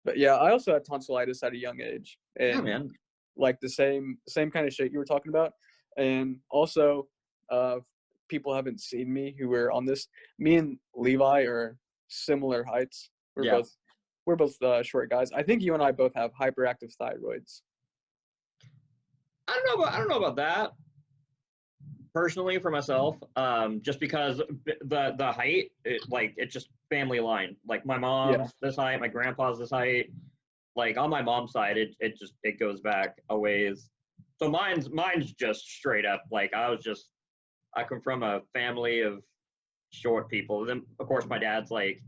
But yeah, I also had tonsillitis at a young age, yeah, and man. like the same kind of shit you were talking about. And also, people haven't seen me who were on this. Me and Levi are similar heights. Yeah. We're both short guys. I think you and I both have hyperactive thyroids. I don't know about that personally for myself. Just because the height, it's just family line. Like my mom's this height, my grandpa's this height. Like on my mom's side, it goes back a ways. So mine's just straight up. Like I come from a family of short people. Then of course my dad's like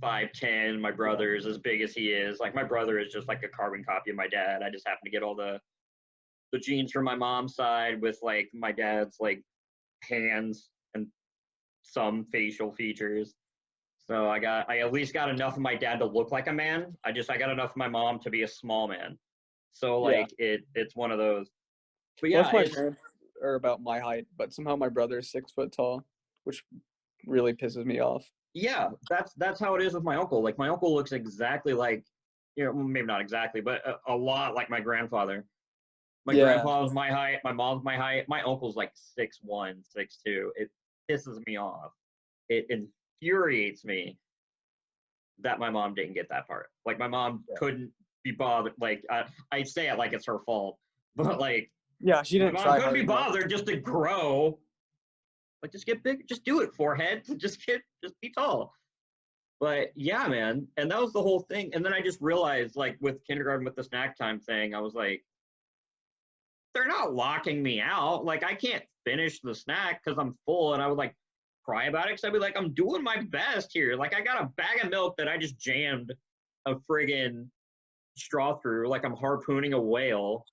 5'10". My brother's as big as he is. Like my brother is just like a carbon copy of my dad. I just happen to get all the genes from my mom's side with like my dad's like hands and some facial features. So I at least got enough of my dad to look like a man. I got enough of my mom to be a small man. So like it's one of those. But yeah, Both my parents are about my height, but somehow my brother is 6 foot tall, which really pisses me off. Yeah, that's how it is with my uncle. Like my uncle looks exactly like, maybe not exactly, but a lot like my grandfather. My grandpa was my height. My mom's my height. My uncle's like 6'1", 6'2". It pisses me off. It infuriates me that my mom didn't get that part. Like my mom couldn't be bothered. Like I say it like it's her fault, but like she didn't my try mom couldn't hard be enough. bothered just to grow. Like just get big, just do it, forehead. Just be tall. But yeah, man, and that was the whole thing. And then I just realized, like with kindergarten with the snack time thing, I was like, they're not locking me out. Like I can't finish the snack because I'm full, and I would like cry about it because I'd be like, I'm doing my best here. Like I got a bag of milk that I just jammed a friggin' straw through, like I'm harpooning a whale.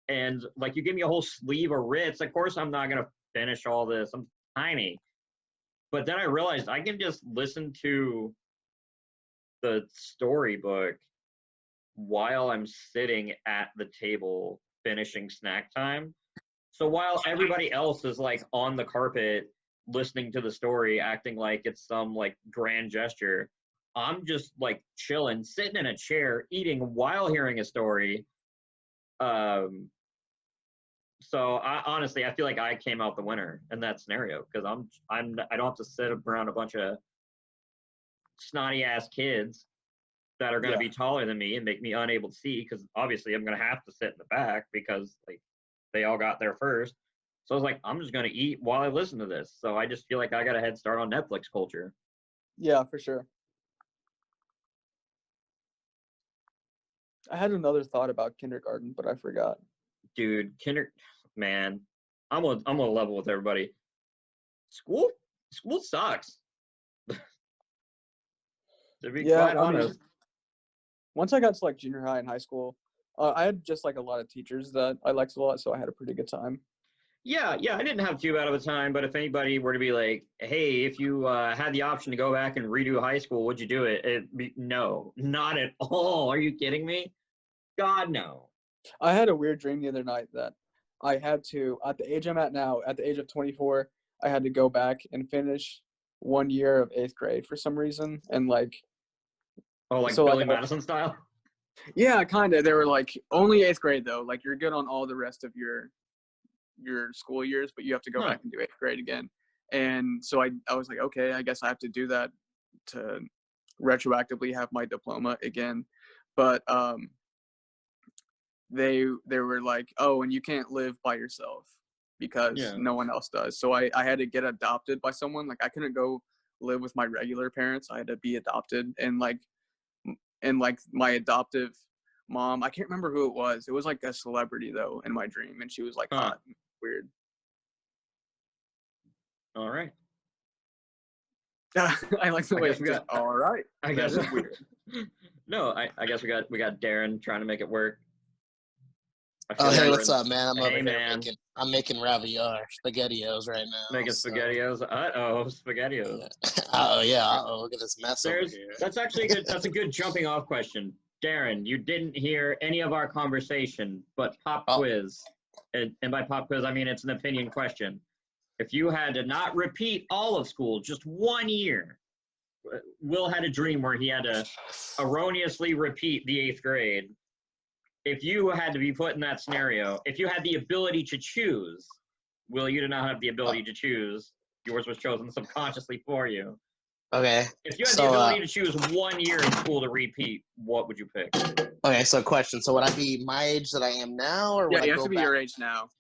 And like you give me a whole sleeve of Ritz, of course I'm not gonna finish all this. I'm tiny. But then I realized I can just listen to the storybook while I'm sitting at the table finishing snack time. So while everybody else is like on the carpet listening to the story, acting like it's some like grand gesture, I'm just like chilling, sitting in a chair, eating while hearing a story. So I feel like I came out the winner in that scenario because I don't have to sit around a bunch of snotty ass kids that are going to be taller than me and make me unable to see, because obviously I'm going to have to sit in the back because like they all got there first. So I was like, I'm just going to eat while I listen to this. So I just feel like I got a head start on Netflix culture. Yeah, for sure. I had another thought about kindergarten, but I forgot. Dude, man, I'm on a level with everybody. School sucks. To be quite honest. Once I got to like junior high and high school, I had just like a lot of teachers that I liked a lot, so I had a pretty good time. Yeah, I didn't have too bad of a time, but if anybody were to be like, hey, if you had the option to go back and redo high school, would you do it? No, not at all. Are you kidding me? God, no. I had a weird dream the other night that I had to, at the age I'm at now, at the age of 24, I had to go back and finish 1 year of 8th grade for some reason. And like, Billy Madison style? Yeah, kind of. They were like, only 8th grade though. Like you're good on all the rest of your school years, but you have to go back and do 8th grade again. And so I was like, okay, I guess I have to do that to retroactively have my diploma again. But they were like, oh, and you can't live by yourself because no one else does. So I had to get adopted by someone. Like I couldn't go live with my regular parents. I had to be adopted, and like my adoptive mom, I can't remember who it was. It was like a celebrity though in my dream, and she was like hot, weird. All right. I like the way we got. All right. I guess it's weird. No, I guess we got Darren trying to make it work. Oh, hey, what's up, man? I'm over here making ravioli, SpaghettiOs right now. Making SpaghettiOs? SpaghettiOs. Yeah. Uh-oh, look at this mess over here. That's actually good. That's a good jumping off question. Darren, you didn't hear any of our conversation, but pop quiz. And by pop quiz, I mean it's an opinion question. If you had to not repeat all of school, just 1 year, Will had a dream where he had to erroneously repeat the 8th grade. If you had to be put in that scenario, if you had the ability to choose, Will, you did not have the ability to choose. Yours was chosen subconsciously for you. Okay. If you had the ability to choose 1 year in school to repeat, what would you pick? Okay, so question. So would I be my age that I am now, or would I go back? You have to be your age now.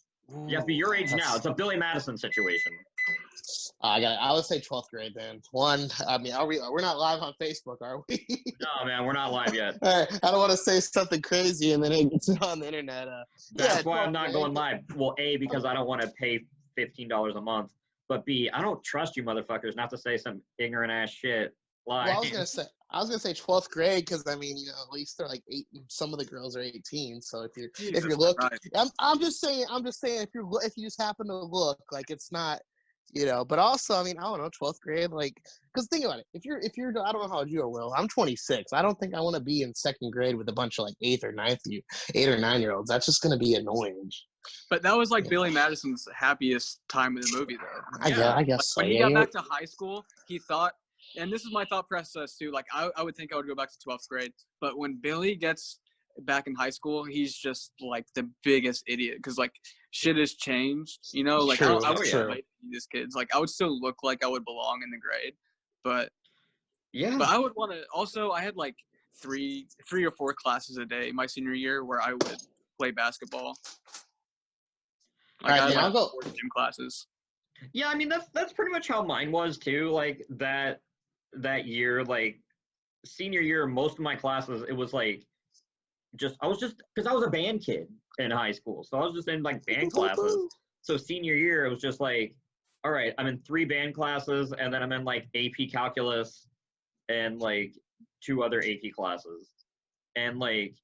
You have to be your age now. It's a Billy Madison situation. I would say 12th grade then. I mean, we're not live on Facebook, are we? No, man, we're not live yet. All right, I don't want to say something crazy and then it gets on the internet. That's why I'm not going live. Well, A, because I don't want to pay $15 a month. But B, I don't trust you motherfuckers not to say some ignorant ass shit live. Well, I was gonna say 12th grade because I mean, at least they're like 8. Some of the girls are 18. So if you're looking, I'm just saying if you just happen to look, like it's not You know, but also, I mean, I don't know, 12th grade, like, because think about it. If you're, I don't know how old you are, Will. I'm 26. I don't think I want to be in second grade with a bunch of like 8 or 9-year-olds. That's just going to be annoying. But that was like Billy Madison's happiest time in the movie, though. I guess like, so. When he got back to high school, he thought, and this is my thought process too. Like, I would think I would go back to 12th grade, but when Billy gets back in high school, he's just like the biggest idiot because like shit has changed. You know, like True, I would true. relate to these kids. Like, I would still look like I would belong in the grade, but yeah. But I would want to also. I had like three or four classes a day my senior year where I would play basketball. Like, All right, I had man, like I'll go. 4 gym classes. Yeah, I mean that's pretty much how mine was too. Like that year, like senior year, most of my classes, it was like I was just because I was a band kid in high school, so I was just in like band classes. So senior year, it was just like, all right, I'm in 3 band classes, and then I'm in like AP Calculus and like 2 other AP classes, and like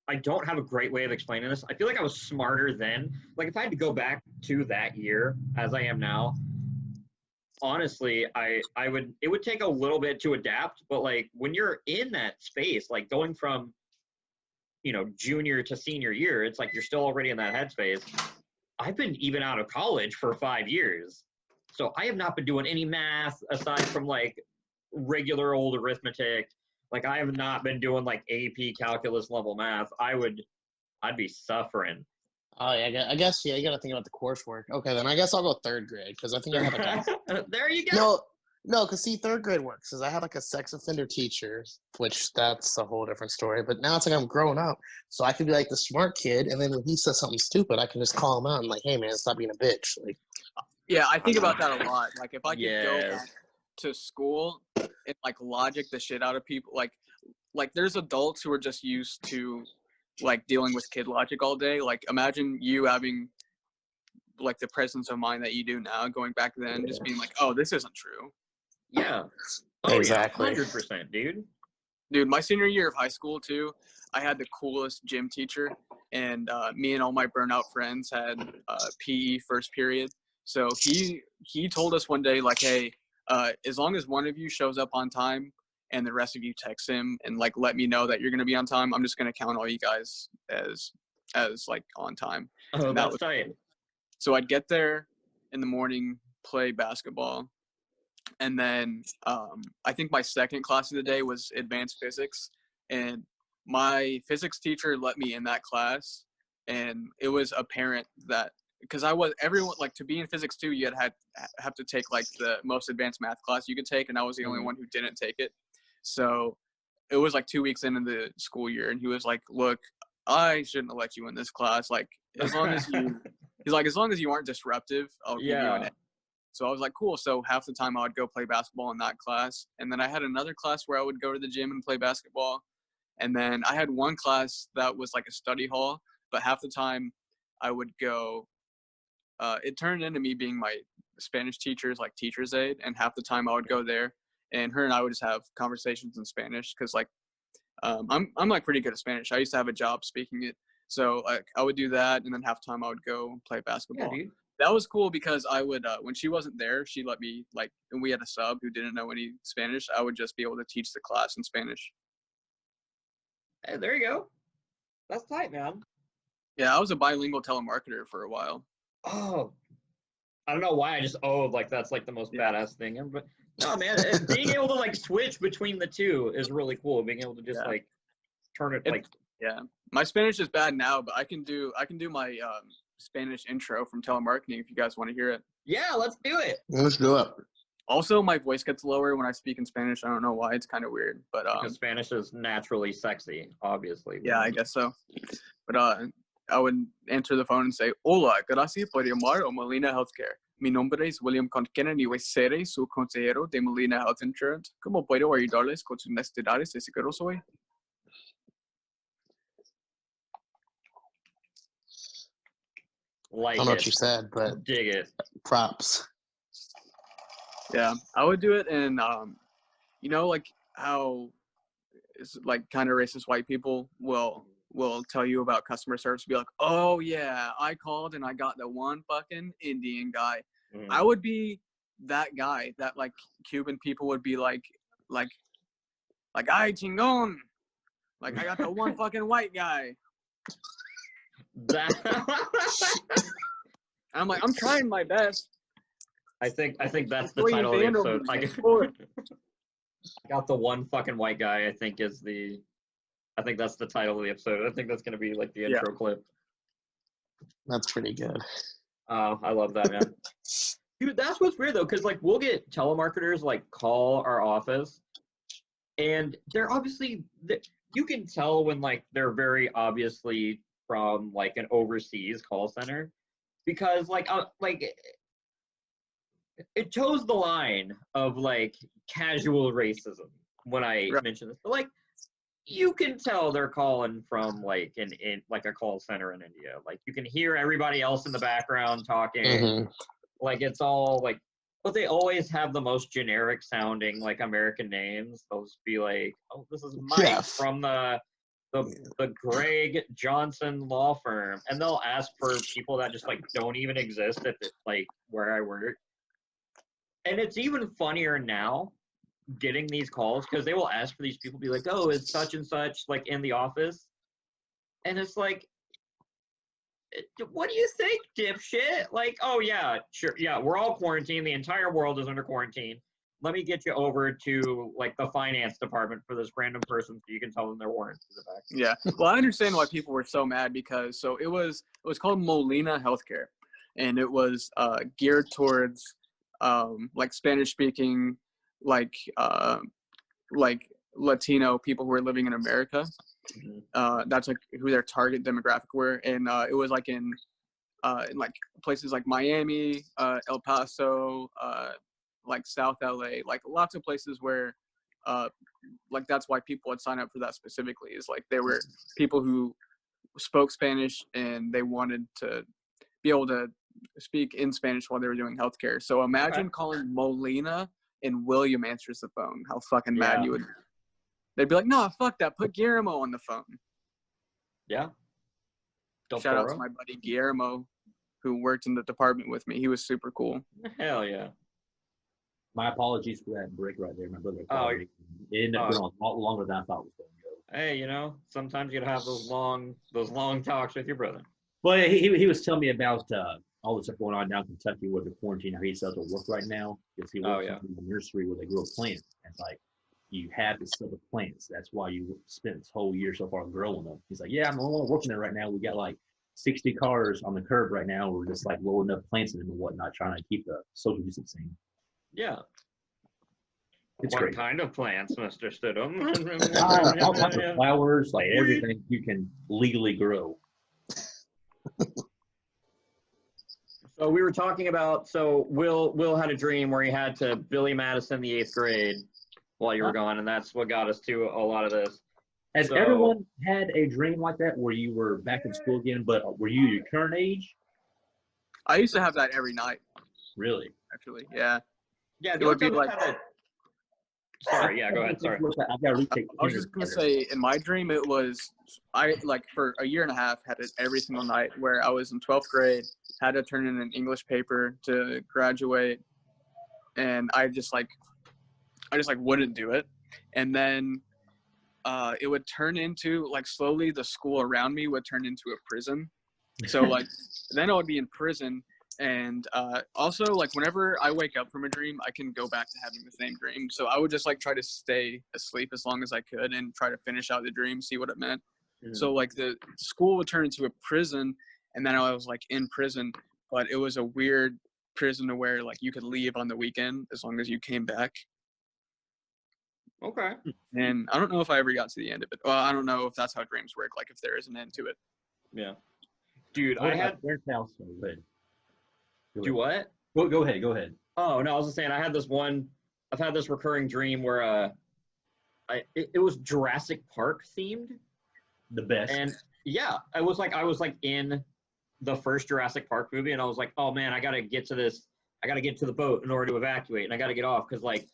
I don't have a great way of explaining this. I feel like I was smarter then. Like if I had to go back to that year as I am now, honestly, it would take a little bit to adapt, but like when you're in that space, like going from, you know, junior to senior year, it's like you're still already in that headspace. I've been even out of college for 5 years. So I have not been doing any math aside from like regular old arithmetic. Like I have not been doing like AP calculus level math. I'd be suffering. Oh yeah, I guess yeah. You got to think about the coursework. Okay, then I guess I'll go 3rd grade because I think I have a. There you go. No, because see, 3rd grade works because I had like a sex offender teacher, which that's a whole different story. But now it's like I'm growing up, so I could be like the smart kid, and then when he says something stupid, I can just call him out and like, hey man, stop being a bitch. Like, yeah, I think about that a lot. Like if I could go Yes. back to school and like logic the shit out of people, like there's adults who are just used to like dealing with kid logic all day. Like imagine you having like the presence of mind that you do now, going back then, just being like, oh, this isn't true. Yeah. Oh, exactly. Yeah, 100%, dude. Dude, my senior year of high school too, I had the coolest gym teacher, and me and all my burnout friends had PE first period. So he told us one day, like, hey, as long as one of you shows up on time and the rest of you text him and like let me know that you're gonna be on time, I'm just gonna count all you guys as like on time. Oh, and that's tight. So I'd get there in the morning, play basketball, and then I think my second class of the day was advanced physics, and my physics teacher let me in that class, and it was apparent that because everyone like to be in physics too, you have to take like the most advanced math class you could take, and I was the only one who didn't take it. So it was like 2 weeks into the school year, and he was like, "Look, I shouldn't have let you in this class. Like as long as you aren't disruptive, I'll give you an A." So I was like, cool. So half the time I would go play basketball in that class. And then I had another class where I would go to the gym and play basketball. And then I had one class that was like a study hall, but half the time I would go, it turned into me being my Spanish teacher's like teacher's aide. And half the time I would go there and her and I would just have conversations in Spanish. Cause like, I'm like pretty good at Spanish. I used to have a job speaking it. So like I would do that. And then half the time I would go play basketball. Yeah, dude. That was cool because I would, when she wasn't there, she let me, like, and we had a sub who didn't know any Spanish, I would just be able to teach the class in Spanish. Hey, there you go. That's tight, man. Yeah, I was a bilingual telemarketer for a while. Oh, I don't know why I just like that's like the most badass thing ever. But no, man, being able to like switch between the two is really cool. Being able to just like turn it like. Yeah, my Spanish is bad now, but I can do my Spanish intro from telemarketing if you guys want to hear it. Yeah, let's do it. Let's do it. Also, my voice gets lower when I speak in Spanish. I don't know why. It's kind of weird, but because Spanish is naturally sexy, obviously. Yeah, I guess so. But I would answer the phone and say, "Hola, gracias por llamar a Molina Healthcare. Mi nombre es William Conquenan y voy a ser su consejero de Molina Health Insurance. ¿Cómo puedo ayudarles con sus necesidades de seguros hoy?" Like I don't know what you said, but dig it. Props. Yeah, I would do it, and you know, like how it's like kind of racist white people will will tell you about customer service. Be like, oh yeah, I called and I got the one fucking Indian guy. I would be that guy that like Cuban people would be like, ay chingon. Like, I got the one fucking white guy. That I'm like, I'm trying my best. I think that's the title of the episode. I got the one fucking white guy, I think that's the title of the episode. I think that's gonna be like the intro clip. That's pretty good. Oh, I love that, man. Dude, that's what's weird though, because like we'll get telemarketers like call our office, and they're obviously you can tell when like they're very obviously from like an overseas call center, because like it toes the line of like casual racism when I mention this, but like you can tell they're calling from like in like a call center in India. Like you can hear everybody else in the background talking. Like it's all like, but they always have the most generic sounding like American names. They'll just be like, oh, this is Mike from the Greg Johnson law firm, and they'll ask for people that just like don't even exist at like where I work. And it's even funnier now getting these calls because they will ask for these people, be like, oh, is such and such like in the office? And it's like, what do you think, dipshit? Like, oh yeah, sure, yeah, we're all quarantined. The entire world is under quarantine. Let me get you over to like the finance department for this random person so you can tell them their warrants in the back. Yeah, well, I understand why people were so mad because it was called Molina Healthcare, and it was geared towards like Spanish speaking like Latino people who are living in America. That's like who their target demographic were, and it was like in like places like Miami, El Paso, like South LA, like lots of places where like that's why people would sign up for that specifically, is like they were people who spoke Spanish and they wanted to be able to speak in Spanish while they were doing healthcare. So imagine calling Molina and William answers the phone. How fucking mad you would be. They'd be like, no, fuck that. Put Guillermo on the phone. Yeah. Shout out to my buddy Guillermo, who worked in the department with me. He was super cool. Hell yeah. My apologies for that break right there. My brother called me. It ended up going a lot longer than I thought it was going to go. Hey, you know, sometimes you gotta have those long talks with your brother. Well, he was telling me about all the stuff going on down in Kentucky with the quarantine, how he doesn't work right now because he works in the nursery where they grow plants. And it's like, you have to sell the plants. That's why you spent this whole year so far growing them. He's like, yeah, I'm the only one working there right now. We got like 60 cars on the curb right now. We're just like loading up plants in them and whatnot, trying to keep the social distancing. Yeah. It's what great. Kind of plants, Mr. Stidham? All kinds of flowers, like everything you can legally grow. So we were talking about, Will had a dream where he had to Billy Madison the 8th grade while you were gone, and that's what got us to a lot of this. Has everyone had a dream like that where you were back in school again, but were you your current age? I used to have that every night. Really? Actually, yeah. Yeah, it would be like. Sorry, yeah, go ahead. Sorry. I was just gonna say, in my dream, it was for a year and a half had it every single night. Where I was in 12th grade, had to turn in an English paper to graduate, and I just wouldn't do it, and then it would turn into like slowly the school around me would turn into a prison. So like then I would be in prison. And also, like, whenever I wake up from a dream, I can go back to having the same dream. So I would just, like, try to stay asleep as long as I could and try to finish out the dream, see what it meant. So, like, the school would turn into a prison, and then I was, like, in prison. But it was a weird prison to where, like, you could leave on the weekend as long as you came back. Okay. And I don't know if I ever got to the end of it. Well, I don't know if that's how dreams work, like, if there is an end to it. Yeah. Dude, I had... Their house, but... Do what? Go ahead. Oh, no, I was just saying, I've had this recurring dream where it was Jurassic Park themed. The best. And yeah, I was like in the first Jurassic Park movie, and I was like, oh man, I gotta get to the boat in order to evacuate, and I gotta get off, because like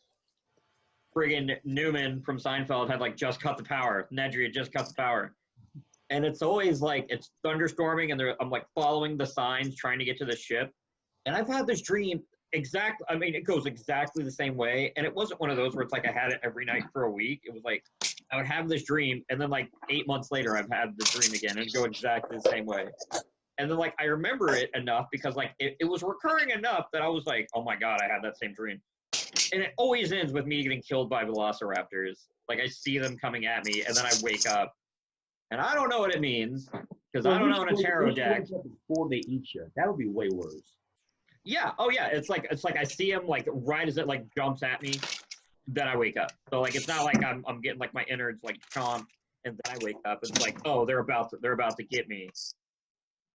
friggin' Newman from Seinfeld had like just cut the power. Nedry had just cut the power. and it's always like it's thunderstorming, and I'm like following the signs trying to get to the ship. And I've had this dream I mean, it goes exactly the same way. And it wasn't one of those where it's like I had it every night for a week. It was like I would have this dream, and then like 8 months later, I've had the dream again, and it'd go exactly the same way. And then like I remember it enough because like it was recurring enough that I was like, oh my God, I had that same dream. And it always ends with me getting killed by velociraptors. Like I see them coming at me, and then I wake up, and I don't know what it means because I don't own a tarot deck. Before they eat you, that would be way worse. Yeah. Oh yeah. It's like I see him like right as it like jumps at me, then I wake up. So like it's not like I'm getting like my innards like chomped, and then I wake up. It's like, oh, they're about to get me,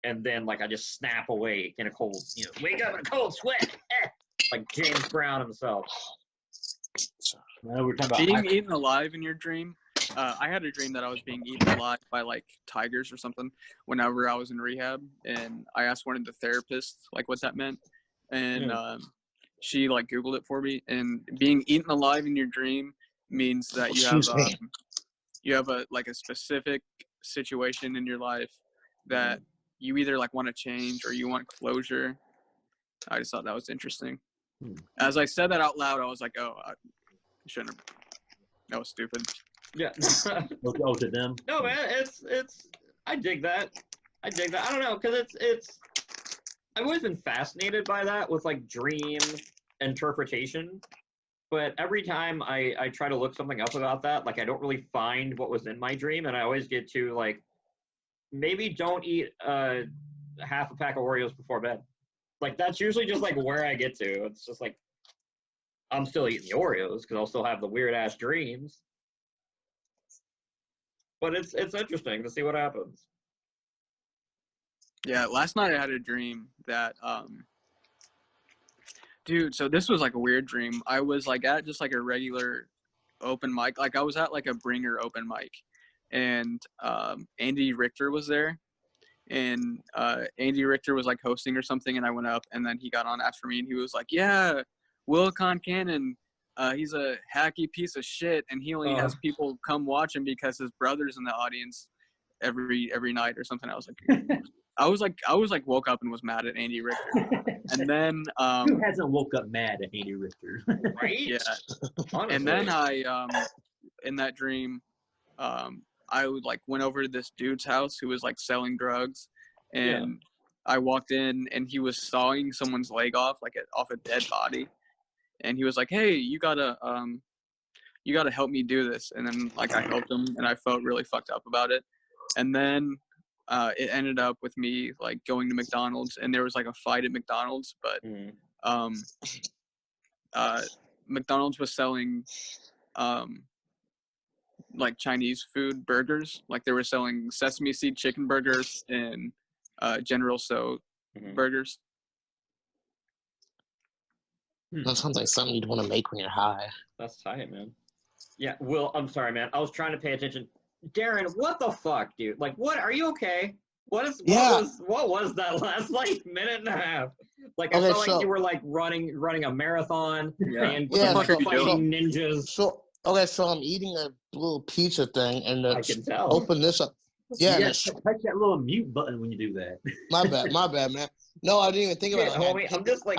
and then like I just snap awake in a cold, wake up in a cold sweat, like James Brown himself. No, we're talking being about eaten alive in your dream. I had a dream that I was being eaten alive by like tigers or something whenever I was in rehab, and I asked one of the therapists like what that meant, and she like Googled it for me. And being eaten alive in your dream means that you have a like a specific situation in your life that you either like want to change or you want closure. I just thought that was interesting. As I said that out loud, I was like, oh, I shouldn't have. That was stupid. Yeah. oh, to them. No, man, it's. I dig that. I don't know, because it's. I've always been fascinated by that with like dream interpretation, but every time I try to look something up about that, like I don't really find what was in my dream, and I always get to like, maybe don't eat half a pack of Oreos before bed. Like that's usually just like where I get to. It's just like I'm still eating the Oreos because I'll still have the weird ass dreams. But it's interesting to see what happens. Yeah, last night I had a dream that dude, so this was like a weird dream. I was like at just like a regular open mic. Like I was at like a bringer open mic, and Andy Richter was there, and Andy Richter was like hosting or something, and I went up, and then he got on after me, and he was like, yeah, Will Concannon, he's a hacky piece of shit, and he only has people come watch him because his brother's in the audience every night or something. I was like woke up and was mad at Andy Richter. And then who hasn't woke up mad at Andy Richter? Right? Yeah. Honestly. And then I in that dream I would like went over to this dude's house who was like selling drugs, and I walked in and he was sawing someone's leg off off a dead body, and he was like, hey, you gotta help me do this. And then like I helped him, and I felt really fucked up about it. And then it ended up with me like going to McDonald's, and there was like a fight at McDonald's, but McDonald's was selling like Chinese food burgers. Like they were selling sesame seed chicken burgers and General Tso burgers. That sounds like something you'd want to make when you're high. That's tight, man. Yeah, Will, I'm sorry, man. I was trying to pay attention. Darren, what the fuck, dude? Like, what? Are you okay? What was that last like minute and a half? Like I felt like you were like running a marathon and fighting ninjas. So I'm eating a little pizza thing, and I can tell. Open this up. Yeah, touch that little mute button when you do that. My bad, man. No, I didn't even think about it. Homie, I'm just like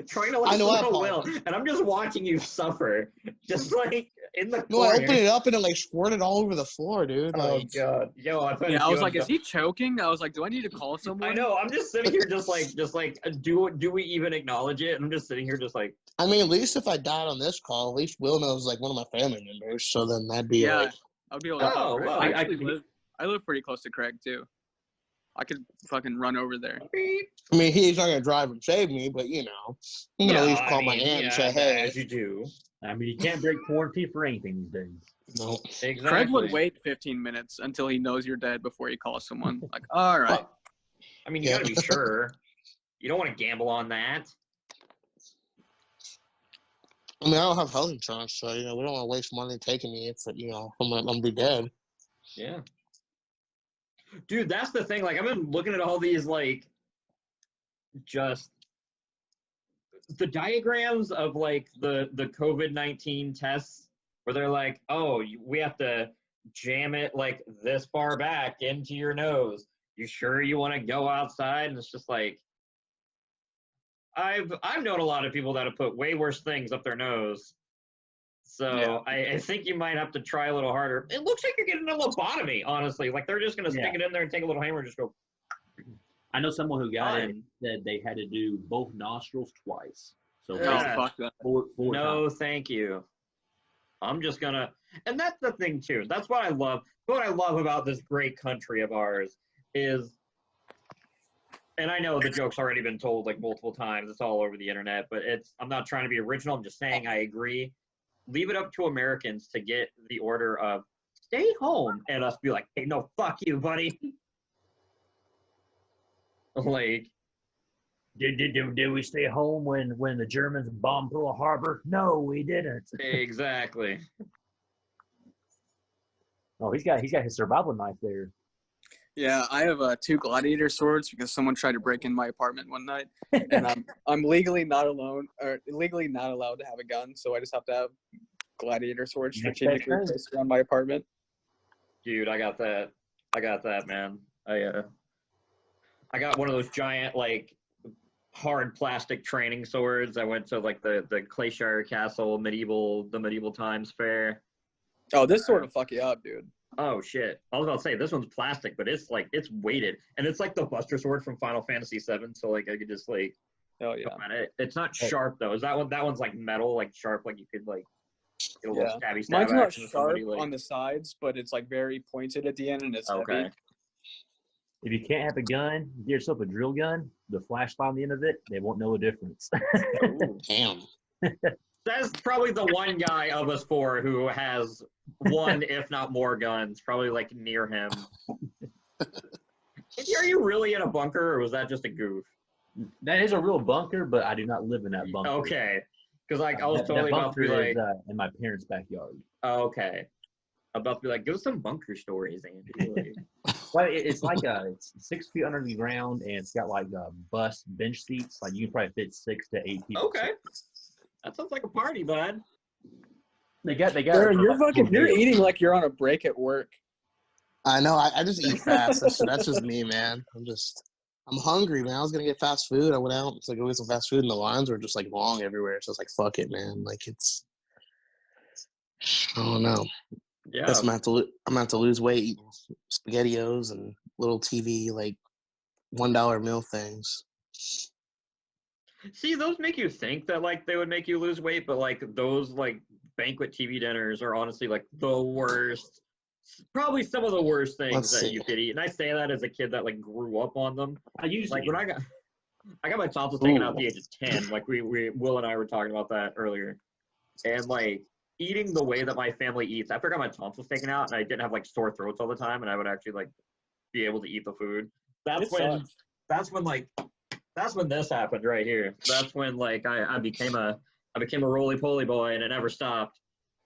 trying to listen to Will, and I'm just watching you suffer, just like in the corner. No, I opened it up and it like squirted all over the floor, dude. Oh god, yo! I was like, is he choking? I was like, do I need to call someone? I know. I'm just sitting here, just like, do we even acknowledge it? And I'm just sitting here, just like. I mean, at least if I died on this call, at least Will knows like one of my family members, so then that'd be like. I'd be able to. Oh, well, I live pretty close to Craig too. I could fucking run over there. I mean, he's not gonna drive and save me, but you know, I'm gonna at least call my aunt and say, "Hey," as you do. I mean, you can't break quarantine for anything these days. No, exactly. Craig would wait 15 minutes until he knows you're dead before he calls someone. Like, all right. I mean, you gotta be sure. You don't want to gamble on that. I mean, I don't have health insurance, so you know, we don't want to waste money taking me if I'm gonna be dead. Yeah. Dude, that's the thing. Like, I've been looking at all these, like, just the diagrams of, like, the COVID-19 tests where they're like, oh, we have to jam it like this far back into your nose. You sure you want to go outside? And it's just like, I've known a lot of people that have put way worse things up their nose. So yeah. I think you might have to try a little harder. It looks like you're getting a lobotomy, honestly. Like they're just going to stick it in there and take a little hammer and just go. I know someone who got it said they had to do both nostrils twice. So fuck that. Four no, times. Thank you. I'm just going to, and that's the thing too. That's what I love. What I love about this great country of ours is, and I know the joke's already been told like multiple times. It's all over the internet, but I'm not trying to be original. I'm just saying I agree. Leave it up to Americans to get the order of stay home and us be like, hey, no, fuck you, buddy. Like, did we stay home when the Germans bombed Pearl Harbor? No, we didn't. Exactly. Oh, he's got his survival knife there. Yeah, I have 2 gladiator swords because someone tried to break in my apartment one night, and I'm legally not allowed to have a gun, so I just have to have gladiator swords strategically placed around my apartment. Dude, I got that, man. I got one of those giant like hard plastic training swords. I went to like the Clayshire Castle the medieval times fair. Oh, this sword will fuck you up, dude. Oh shit! I was about to say this one's plastic, but it's weighted, and it's like the Buster Sword from Final Fantasy VII. So like I could just like, oh yeah, it's not sharp though. Is that one? That one's like metal, like sharp, like you could like get a little stabby stab. Mine's not sharp on the sides, but it's like very pointed at the end, and it's heavy. If you can't have a gun, get yourself a drill gun. The flashlight on the end of it, they won't know a difference. Ooh, damn. That's probably the one guy of us 4 who has one, if not more, guns, probably like near him. Are you really in a bunker, or was that just a goof? That is a real bunker, but I do not live in that bunker. Okay, because like I was totally about to be like, in my parents' backyard. Okay, about to be like, give some bunker stories, Andy. Well, it's like it's 6 feet under the ground, and it's got like bus bench seats. Like you can probably fit 6 to 8 people. Okay. That sounds like a party, bud. They got. Darren, you're eating like you're on a break at work. I know. I just eat fast. That's just me, man. I'm hungry, man. I was gonna get fast food. I went out to go get some fast food, and the lines were just like long everywhere. So I was like, "Fuck it, man." Like I don't know. Yeah. I'm gonna have to lose weight, eating SpaghettiOs and little TV like $1 meal things. See, those make you think that like they would make you lose weight, but like those like banquet TV dinners are honestly like the worst, probably some of the worst things that you could eat. And I say that as a kid that like grew up on them. I usually like when I got my tonsils taken out at the age of 10. Like we Will and I were talking about that earlier, and like eating the way that my family eats. After I got my tonsils taken out, and I didn't have like sore throats all the time, and I would actually like be able to eat the food. That's when this happened right here. That's when like I became a roly-poly boy, and it never stopped.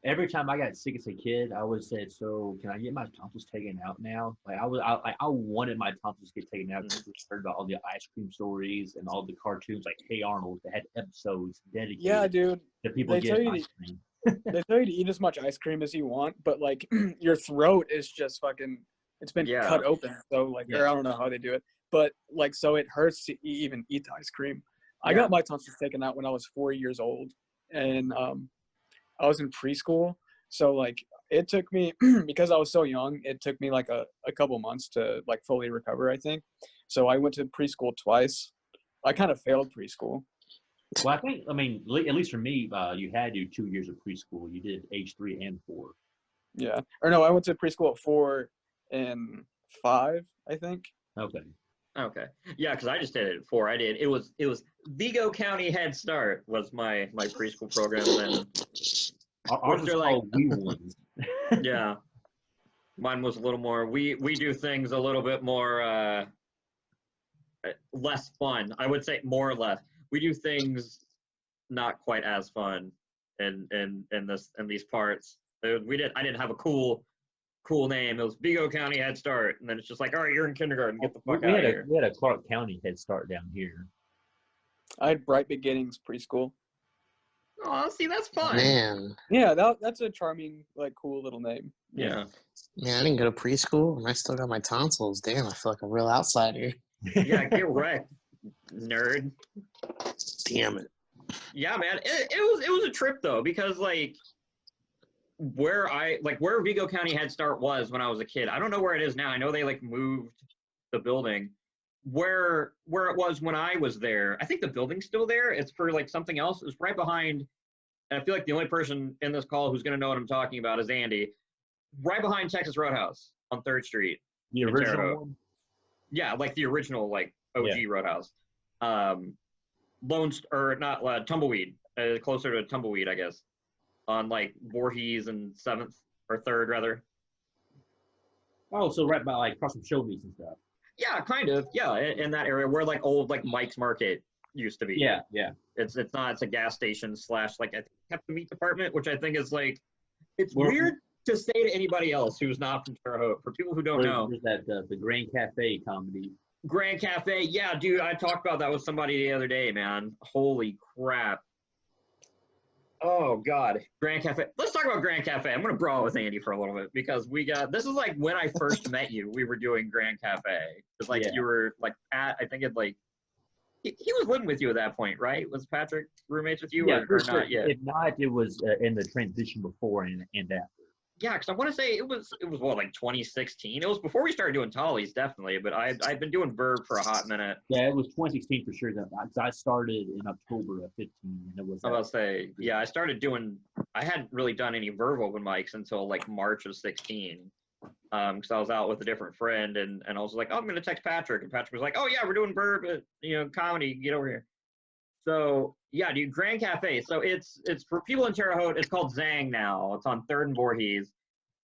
Every time I got sick as a kid, I always said, "So can I get my tonsils taken out now?" Like I wanted my tonsils to get taken out because I heard about all the ice cream stories and all the cartoons like Hey Arnold that had episodes dedicated. Yeah, dude. To people getting ice cream. They tell you to eat as much ice cream as you want, but like your throat is just fucking. It's been cut open, so like or I don't know how they do it. But like, so it hurts to even eat the ice cream. I got my tonsils taken out when I was 4 years old, and I was in preschool. So like, it took me because I was so young. It took me like a couple months to like fully recover, I think. So I went to preschool twice. I kind of failed preschool. Well, I mean, at least for me, you had to do 2 years of preschool. You did age 3 and 4. Yeah, or no, I went to preschool at 4 and 5, I think. Okay. Yeah, because I just did it at 4. It was Vigo County Head Start was my preschool program then. Ours was called Wee Ones. Yeah. Mine was a little more we do things a little bit more less fun. I would say more or less. We do things not quite as fun in these parts. I didn't have a cool name. It was Vigo County Head Start, and then it's just like, all right, you're in kindergarten. Get the fuck out of here. We had a Clark County Head Start down here. I had Bright Beginnings preschool. Oh, see, that's fun. Man. Yeah, that's a charming, like, cool little name. Yeah. Man, I didn't go to preschool, and I still got my tonsils. Damn, I feel like a real outsider. Yeah, get wrecked, nerd. Damn it. Yeah, man. It was a trip though, because like where Vigo County Head Start was when I was a kid. I don't know where it is now. I know they like moved the building. Where it was when I was there, I think the building's still there. It's for like something else. It's right behind, and I feel like the only person in this call who's gonna know what I'm talking about is Andy. Right behind Texas Roadhouse on 3rd Street. The original one? Yeah, like the original like OG Roadhouse. Tumbleweed, closer to Tumbleweed, I guess, on like Voorhees and 7th or 3rd rather. Oh, so right by like across from Showbiz and stuff. Yeah, kind of. Yeah, in that area where like old like Mike's Market used to be. Yeah. It's a gas station / like I think kept the meat department, which I think is like it's weird to say to anybody else who's not from Terre Haute. For people who don't know, there's that the Grand Cafe comedy. Grand Cafe, yeah, dude. I talked about that with somebody the other day, man. Holy crap. Oh God, Grand Cafe. Let's talk about Grand Cafe. I'm gonna brawl with Andy for a little bit because this is like when I first met you. We were doing Grand Cafe. It's like you were like I think it like he was living with you at that point, right? Was Patrick roommates with you or sure. not yet? If not, it was in the transition before and after. Yeah, because I want to say it was what, like 2016. It was before we started doing tallies, definitely. But I've been doing verb for a hot minute. Yeah, it was 2016 for sure. I started in October of 15, and it was. I was about to say, yeah, I started doing. I hadn't really done any verb open mics until like March of 16. Because I was out with a different friend, and I was like, oh, I'm gonna text Patrick, and Patrick was like, oh yeah, we're doing verb, comedy. Get over here. So yeah, dude, Grand Cafe. So it's for people in Terre Haute. It's called Zang now. It's on 3rd and Voorhees,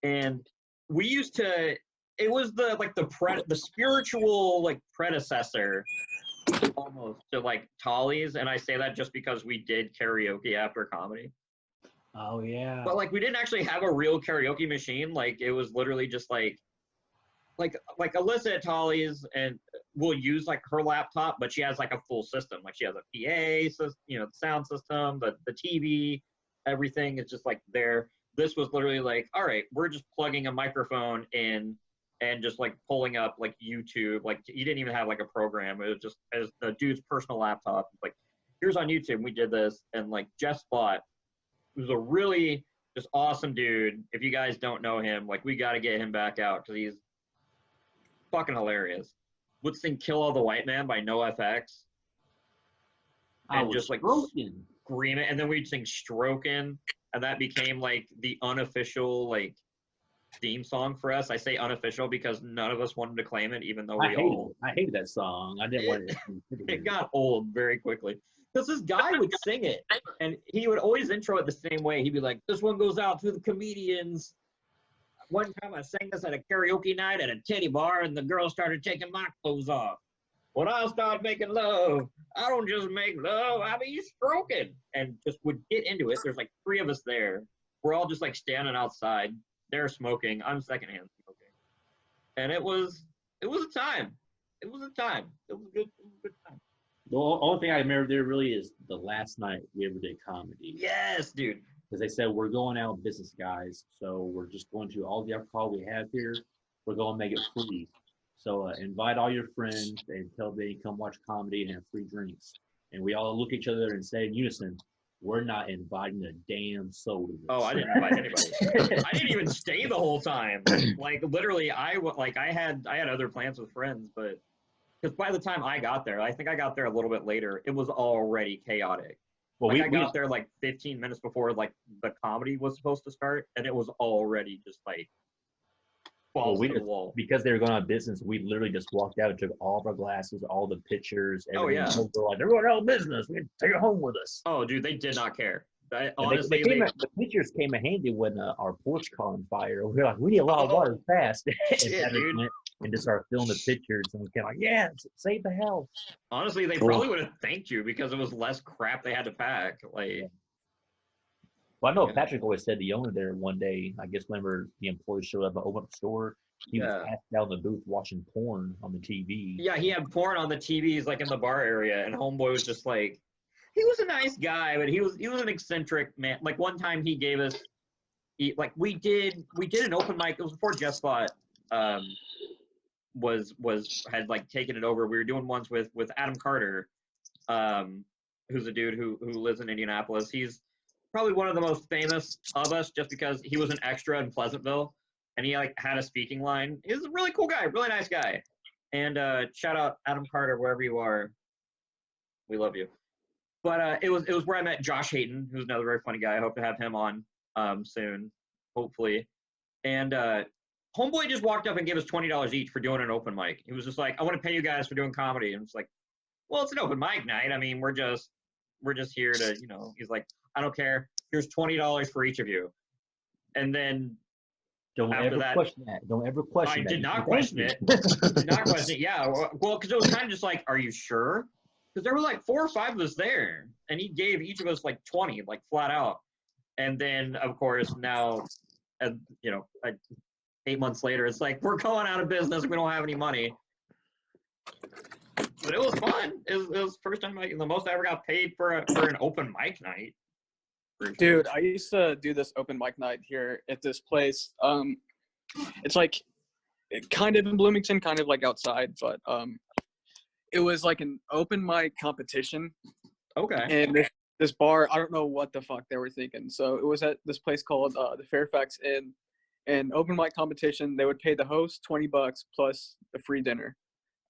and we used to. It was the spiritual like predecessor almost to like Tolly's, and I say that just because we did karaoke after comedy. Oh yeah. But like we didn't actually have a real karaoke machine. Like it was literally just like Alyssa at Tolly's, and will use like her laptop, but she has like a full system. Like she has a PA, the sound system, the TV, everything is just like there. This was literally like, all right, we're just plugging a microphone in and just like pulling up like YouTube. Like you didn't even have like a program. It was just as the dude's personal laptop. Like here's on YouTube. We did this, and like Jeff Spot, who's a really just awesome dude. If you guys don't know him, like we got to get him back out because he's fucking hilarious. Would sing "Kill All the White Man" by NoFX, and just like scream it, and then we'd sing "Strokin'," and that became like the unofficial like theme song for us. I say unofficial because none of us wanted to claim it, even though I hated that song. I didn't want it. It got old very quickly because this guy would sing it, and he would always intro it the same way. He'd be like, "This one goes out to the comedians. One time I sang this at a karaoke night at a teddy bar, and the girl started taking my clothes off. When I start making love, I don't just make love, I be stroking." And just would get into it. There's like 3 of us there. We're all just like standing outside. They're smoking. I'm secondhand smoking. And it was a time. It was a time. It was a good time. The only thing I remember there really is the last night we ever did comedy. Yes, dude. Because they said, we're going out business, guys. So we're just going to all the alcohol we have here. We're going to make it free. So invite all your friends and tell them they come watch comedy and have free drinks. And we all look at each other and say in unison, we're not inviting a damn soul to this. Oh, I didn't invite anybody. I didn't even stay the whole time. Like literally, I had other plans with friends, but because by the time I got there, I think I got there a little bit later. It was already chaotic. Well, I got there like 15 minutes before like the comedy was supposed to start, and it was already just like balls to the wall. Because they were going out of business, we literally just walked out, took all of our glasses, all the pictures. Everything. Oh yeah. They're like, they're going out of business. We can take it home with us. Oh, dude, they did not care. Honestly, the pictures came in handy when our porch caught on fire. We were like, we need a lot of water fast. Shit, dude. And just started filling the pictures, and we came like, yeah, save the house. Honestly, they probably would have thanked you because it was less crap they had to pack. Like, well, I know Patrick always said the owner there one day, I guess whenever the employees showed up and opened up the store, he was passed down the booth watching porn on the TV. Yeah, he had porn on the TVs like in the bar area, and homeboy was just like, he was a nice guy, but he was an eccentric man. Like one time he gave us, we did an open mic. It was before Jeff Spot had like taken it over. We were doing ones with Adam Carter, who's a dude who lives in Indianapolis. He's probably one of the most famous of us just because he was an extra in Pleasantville and he like had a speaking line. He was a really cool guy, really nice guy. And shout out Adam Carter, wherever you are. We love you. But it was where I met Josh Hayton, who's another very funny guy. I hope to have him on soon, hopefully. And Homeboy just walked up and gave us $20 each for doing an open mic. He was just like, I want to pay you guys for doing comedy. And it's like, well, it's an open mic night. I mean, we're just here to, he's like, I don't care. Here's $20 for each of you. And then don't ever question that. Don't ever question that. I did not question it. Did not question it. Yeah. Well, because it was kind of just like, are you sure? Because there were like 4 or 5 of us there. And he gave each of us like 20, like flat out. And then, of course, now, 8 months later, it's like, we're going out of business. We don't have any money. But it was fun. It was the first time, the most I ever got paid for an open mic night. Dude, I used to do this open mic night here at this place. It's like kind of in Bloomington, kind of like outside, but it was like an open mic competition. Okay. And this bar, I don't know what the fuck they were thinking. So it was at this place called the Fairfax Inn. An open mic competition, they would pay the host $20 plus the free dinner.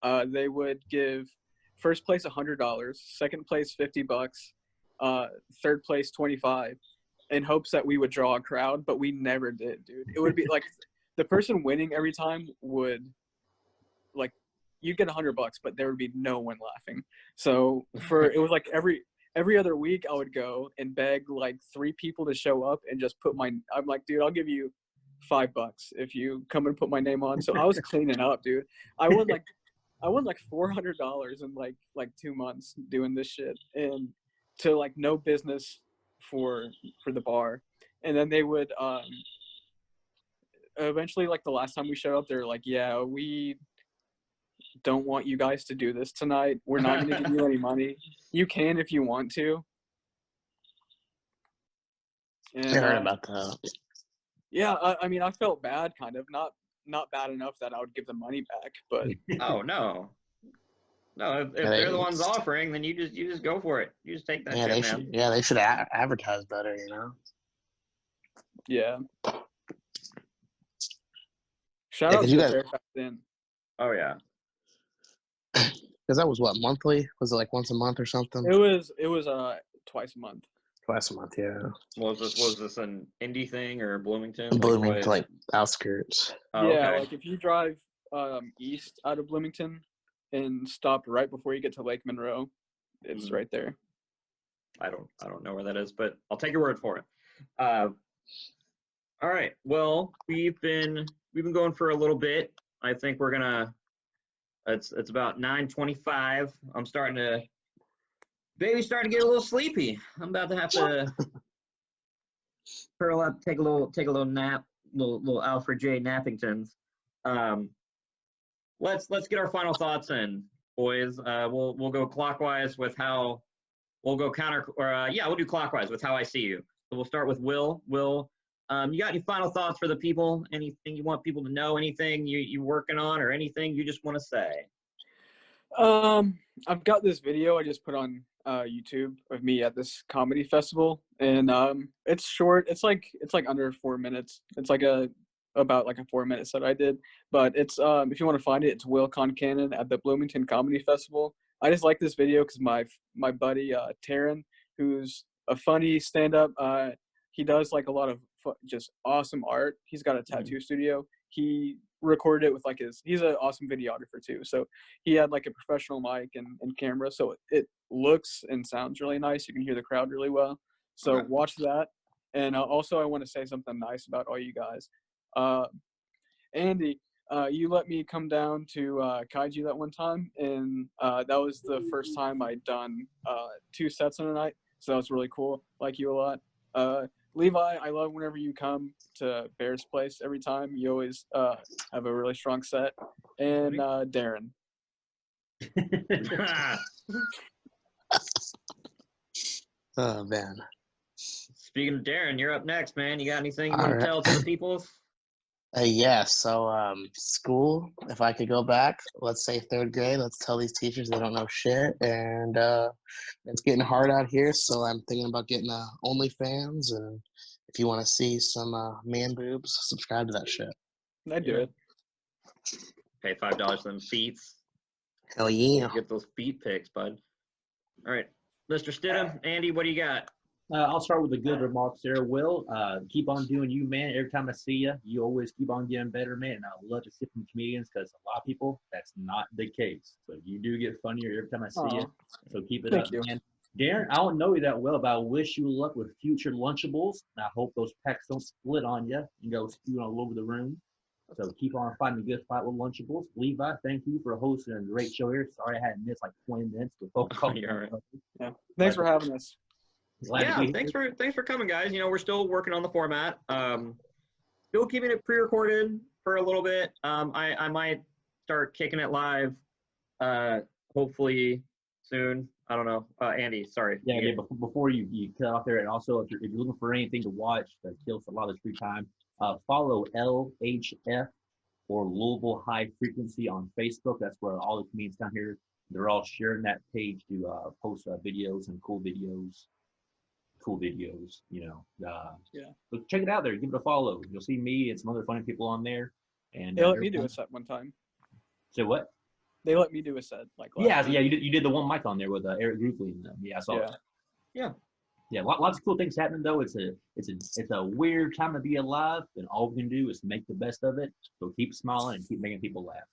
They would give first place $100, second place $50, third place $25, in hopes that we would draw a crowd, but we never did, dude. It would be like the person winning every time would, like, you'd get $100, but there would be no one laughing. So it was like every other week I would go and beg like 3 people to show up and just I'm like, dude, I'll give you $5 if you come and put my name on. So I was cleaning up, dude. I won like $400 in like 2 months doing this shit, and to like no business for the bar. And then they would eventually, like the last time we showed up, they're like, yeah, we don't want you guys to do this tonight. We're not going to give you any money. You can if you want to. And, I heard about that. Yeah, I mean, I felt bad, kind of. Not bad enough that I would give the money back, but oh no, if they're the ones offering, then you just go for it. You just take that shit, man. They should advertise better, Yeah. Shout out to the Fairfax Inn. Oh yeah. Because that was what, monthly? Was it like once a month or something? It was twice a month. Twice a month, yeah. Was this an indie thing or Bloomington? Bloomington, like outskirts. Oh, yeah, okay. Like if you drive east out of Bloomington and stop right before you get to Lake Monroe, it's right there. I don't know where that is, but I'll take your word for it. All right. Well, we've been going for a little bit. I think we're gonna. It's about 9:25. I'm starting to get a little sleepy. I'm about to have to curl up, take a little nap, little Alfred J. Nappingtons. Let's get our final thoughts in, boys. We'll go clockwise with how we'll go we'll do clockwise with how I see you. So we'll start with Will. Will, you got any final thoughts for the people? Anything you want people to know? Anything you working on, or anything you just want to say? I've got this video I just put on YouTube of me at this comedy festival, and it's short. It's like under 4 minutes. It's like about a 4-minute set I did, but it's if you want to find it, it's Will Concannon at the Bloomington Comedy Festival. I just like this video because my buddy Darron, who's a funny stand-up, he does like a lot of just awesome art. He's got a tattoo studio. He recorded it with he's an awesome videographer too, so he had like a professional mic and camera, so it looks and sounds really nice. You can hear the crowd really well, so watch that. And also I want to say something nice about all you guys. Andy, you let me come down to Kaiju that one time, and that was the first time I'd done 2 sets in a night, so that was really cool. Like you a lot. Levi, I love whenever you come to Bear's Place every time. You always have a really strong set. And Darron. Oh man. Speaking of Darren, you're up next, man. You got anything you All want to right. tell to the people? Yeah, so school, if I could go back, let's say third grade, let's tell these teachers they don't know shit. And it's getting hard out here, so I'm thinking about getting OnlyFans. And if you want to see some man boobs, subscribe to that shit. I'd do it. Pay $5 for them feet. Hell yeah. Get those feet pics, bud. All right. Mr. Stidham, Andy, what do you got? I'll start with the good remarks there, Will. Keep on doing you, man. Every time I see you, you always keep on getting better, man. And I love to sit from comedians because a lot of people, that's not the case. So you do get funnier every time I see you. So keep it up, man. Darren, I don't know you that well, but I wish you luck with future Lunchables. And I hope those packs don't split on you and go spewing all over the room. So keep on fighting a good fight with Lunchables. Levi, thank you for hosting a great show here. Sorry I had missed like 20 minutes before calling. Yeah. Thanks for having us. Thanks for coming, guys. You know, we're still working on the format. Still keeping it pre-recorded for a little bit. I might start kicking it live, hopefully soon. I don't know. Andy, sorry. Yeah. Before you cut off there, and also if you're looking for anything to watch that kills a lot of free time, follow LHF or Louisville High Frequency on Facebook. That's where all the comedians down here, they're all sharing that page to post videos and cool videos, you know. But check it out there. Give it a follow. You'll see me and some other funny people on there. And they let me do a set one time. So what? They let me do a set like last week. You did the one mic on there with Eric Gruffley and them. Yeah, I saw that. Yeah. Lots of cool things happening though. It's a weird time to be alive, and all we can do is make the best of it. So keep smiling and keep making people laugh.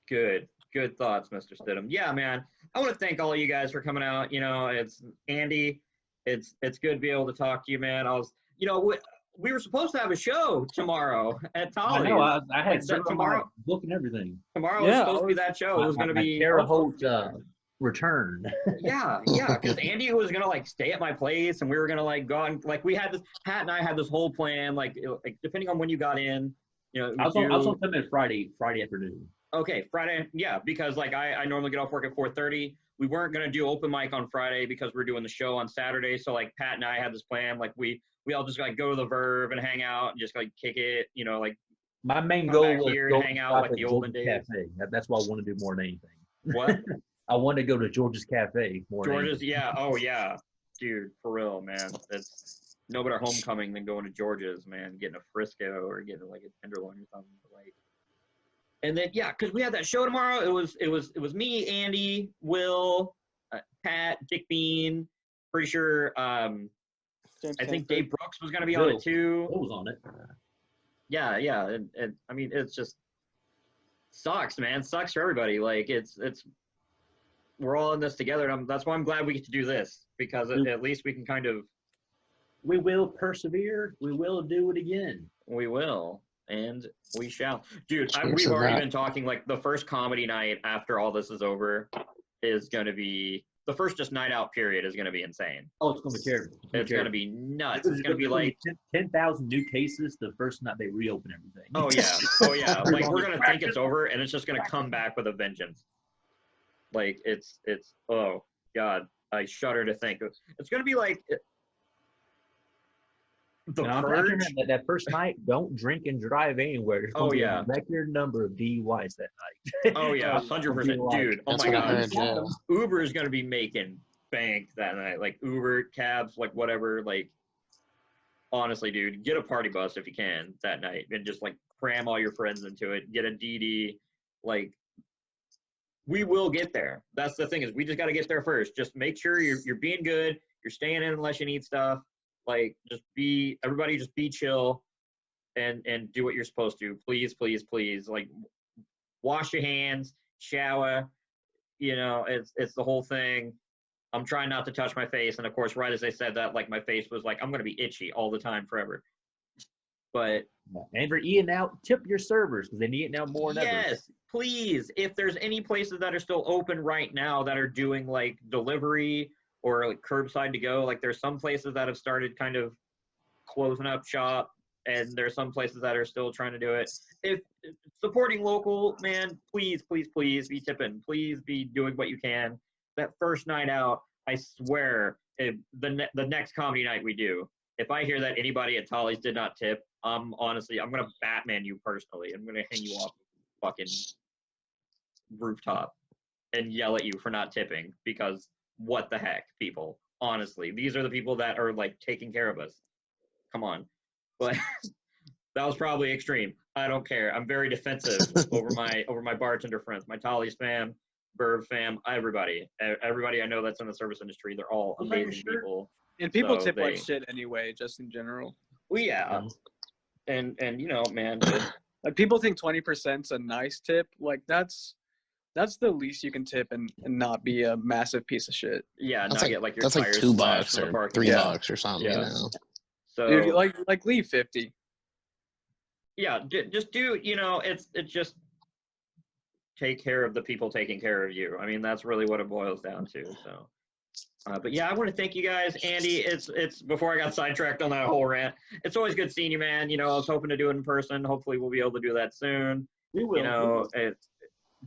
Good thoughts, Mr. Stidham. Yeah, man. I want to thank all of you guys for coming out. You know, it's Andy. It's good to be able to talk to you, man. We were supposed to have a show tomorrow at Tolly's. I know. I had tomorrow booking everything. Tomorrow was supposed to be that show. It was going to be Terre Haute return. yeah, because Andy was going to like stay at my place, and we were going to like go and like we had this. Pat and I had this whole plan. Like depending on when you got in, you know. I was going to come in Friday afternoon. Okay, Friday, yeah, because like I normally get off work at 4:30. We weren't gonna do open mic on Friday because we're doing the show on Saturday. So like Pat and I had this plan, like we all just like go to the Verve and hang out and just like kick it, you know, like my main goal was here and hang out like the olden days. Cafe. That's what I want to do more than anything. What? I want to go to George's Cafe more. George's, yeah, oh yeah, dude, for real, man. It's no better homecoming than going to George's, man, getting a Frisco or getting like a tenderloin or something, like. And then because we had that show tomorrow. It was me, Andy, Will, Pat, Dick Bean. Pretty sure. I think Dave Brooks was going to be on it too. Will was on it. Yeah, and I mean it's just sucks, man. Sucks for everybody. Like it's we're all in this together. And that's why I'm glad we get to do this because at least we can kind of. We will persevere. We will do it again. We will. And we shall. Dude, we've already been talking, like, the first comedy night after all this is over is going to be, the first just night out period is going to be insane. Oh, it's going to be terrible. It's going to be nuts. It's going to be like 10,000 new cases the first night they reopen everything. Oh, yeah. Like, we're going to think it's over, and it's just going to come back with a vengeance. Like, it's, oh, God, I shudder to think. It's going to be like... That first night, don't drink and drive anywhere. There's going to be a record number of DUIs that night. Oh, yeah, 100%. Dude, oh, my God. Uber is going to be making bank that night. Like, Uber, cabs, like, whatever. Like, honestly, dude, get a party bus if you can that night. And just, like, cram all your friends into it. Get a DD. Like, we will get there. That's the thing is we just got to get there first. Just make sure you're being good. You're staying in unless you need stuff. Like, everybody just be chill and do what you're supposed to. Please, please, please. Like, wash your hands, shower, you know, it's the whole thing. I'm trying not to touch my face. And, of course, right as I said that, like, my face was like, I'm going to be itchy all the time forever. But. And for eating out, tip your servers because they need it now more than ever. Yes, please. If there's any places that are still open right now that are doing, like, delivery or like curbside to go. Like there's some places that have started kind of closing up shop and there's some places that are still trying to do it. If supporting local, man, please, please, please be tipping. Please be doing what you can. That first night out, I swear, if the next comedy night we do, if I hear that anybody at Tolly's did not tip, honestly, I'm gonna Batman you personally. I'm gonna hang you off the fucking rooftop and yell at you for not tipping, because what the heck, people? Honestly, these are the people that are like taking care of us. Come on, but that was probably extreme. I don't care. I'm very defensive over my bartender friends, my Tolly's fam, Burb fam, everybody I know that's in the service industry. They're all amazing people. And people So tip like shit anyway, just in general. Well, yeah, and you know, man, like people think 20%'s a nice tip. Like that's the least you can tip and not be a massive piece of shit. Yeah, that's not get like your that's like tires $2 or $3 lot. or something. Yeah. You know? So dude, like leave 50. Yeah, just do, you know, it's just take care of the people taking care of you. I mean, that's really what it boils down to. So, but yeah, I want to thank you guys, Andy. It's before I got sidetracked on that whole rant. It's always good seeing you, man. You know, I was hoping to do it in person. Hopefully, we'll be able to do that soon. We will. You know,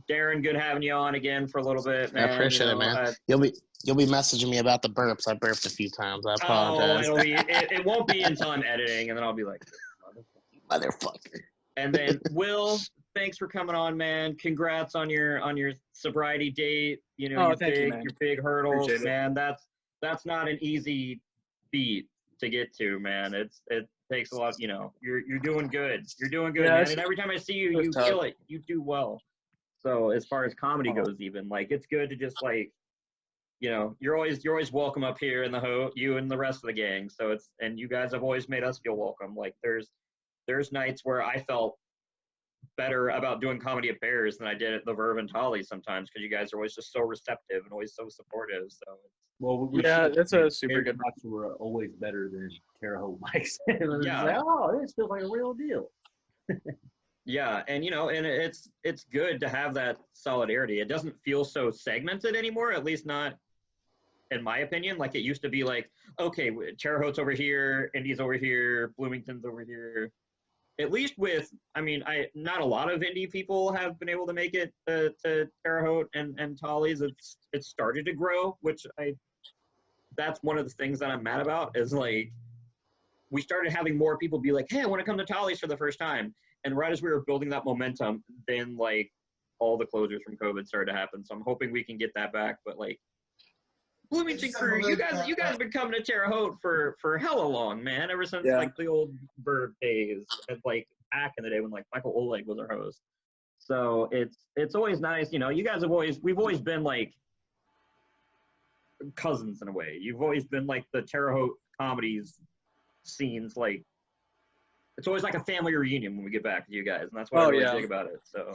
Darron, good having you on again for a little bit, man. I appreciate it, man. You'll be messaging me about the burps. I burped a few times. I apologize. Oh, it won't be until I'm editing, and then I'll be like, motherfucker. And then Will, thanks for coming on, man. Congrats on your sobriety date. You know, your big hurdles, man. That's not an easy feat to get to, man. It takes a lot. You know, you're doing good. You're doing good, man. And every time I see you, you kill it. You do well. So as far as comedy goes, even like it's good to just like, you know, you're always welcome up here in the you and the rest of the gang. So and you guys have always made us feel welcome. Like there's nights where I felt better about doing comedy at Bears than I did at the Verve and Tolly sometimes, because you guys are always just so receptive and always so supportive. So that's a super good mics were always better than Terre Haute mics. Yeah. Like, oh, this feels like a real deal. Yeah, and you know, and it's good to have that solidarity. It doesn't feel so segmented anymore, at least not in my opinion. Like it used to be like, okay, Terre Haute's over here, Indy's over here, Bloomington's over here. At least with, I mean, not a lot of indie people have been able to make it to Terre Haute and Tolly's. It's started to grow, which that's one of the things that I'm mad about, is like we started having more people be like, hey, I want to come to Tolly's for the first time. And right as we were building that momentum, then like all the closures from COVID started to happen. So I'm hoping we can get that back. But like Bloomington crew, you guys have been coming to Terre Haute for hella long, man. Ever since like the old Bird days, and like back in the day when like Michael Oleg was our host. So it's always nice, you know. You guys we've always been like cousins in a way. You've always been like the Terre Haute comedies scenes, like it's always like a family reunion when we get back with you guys, and that's what I really dig about it. So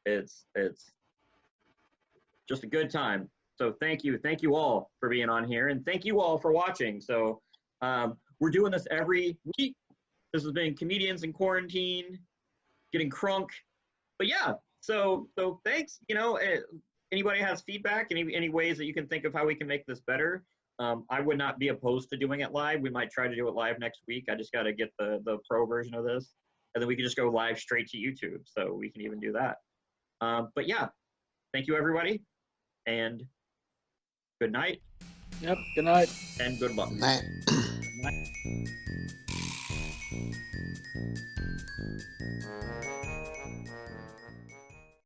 it's just a good time. So thank you all for being on here, and thank you all for watching. So we're doing this every week. This has been Comedians in Quarantine, getting crunk. But yeah, so thanks. You know, anybody has feedback, any ways that you can think of how we can make this better, I would not be opposed to doing it live. We might try to do it live next week. I just got to get the pro version of this, and then we can just go live straight to YouTube. So we can even do that. But yeah, thank you everybody, and good night. Yep. Good night. And good luck. Night.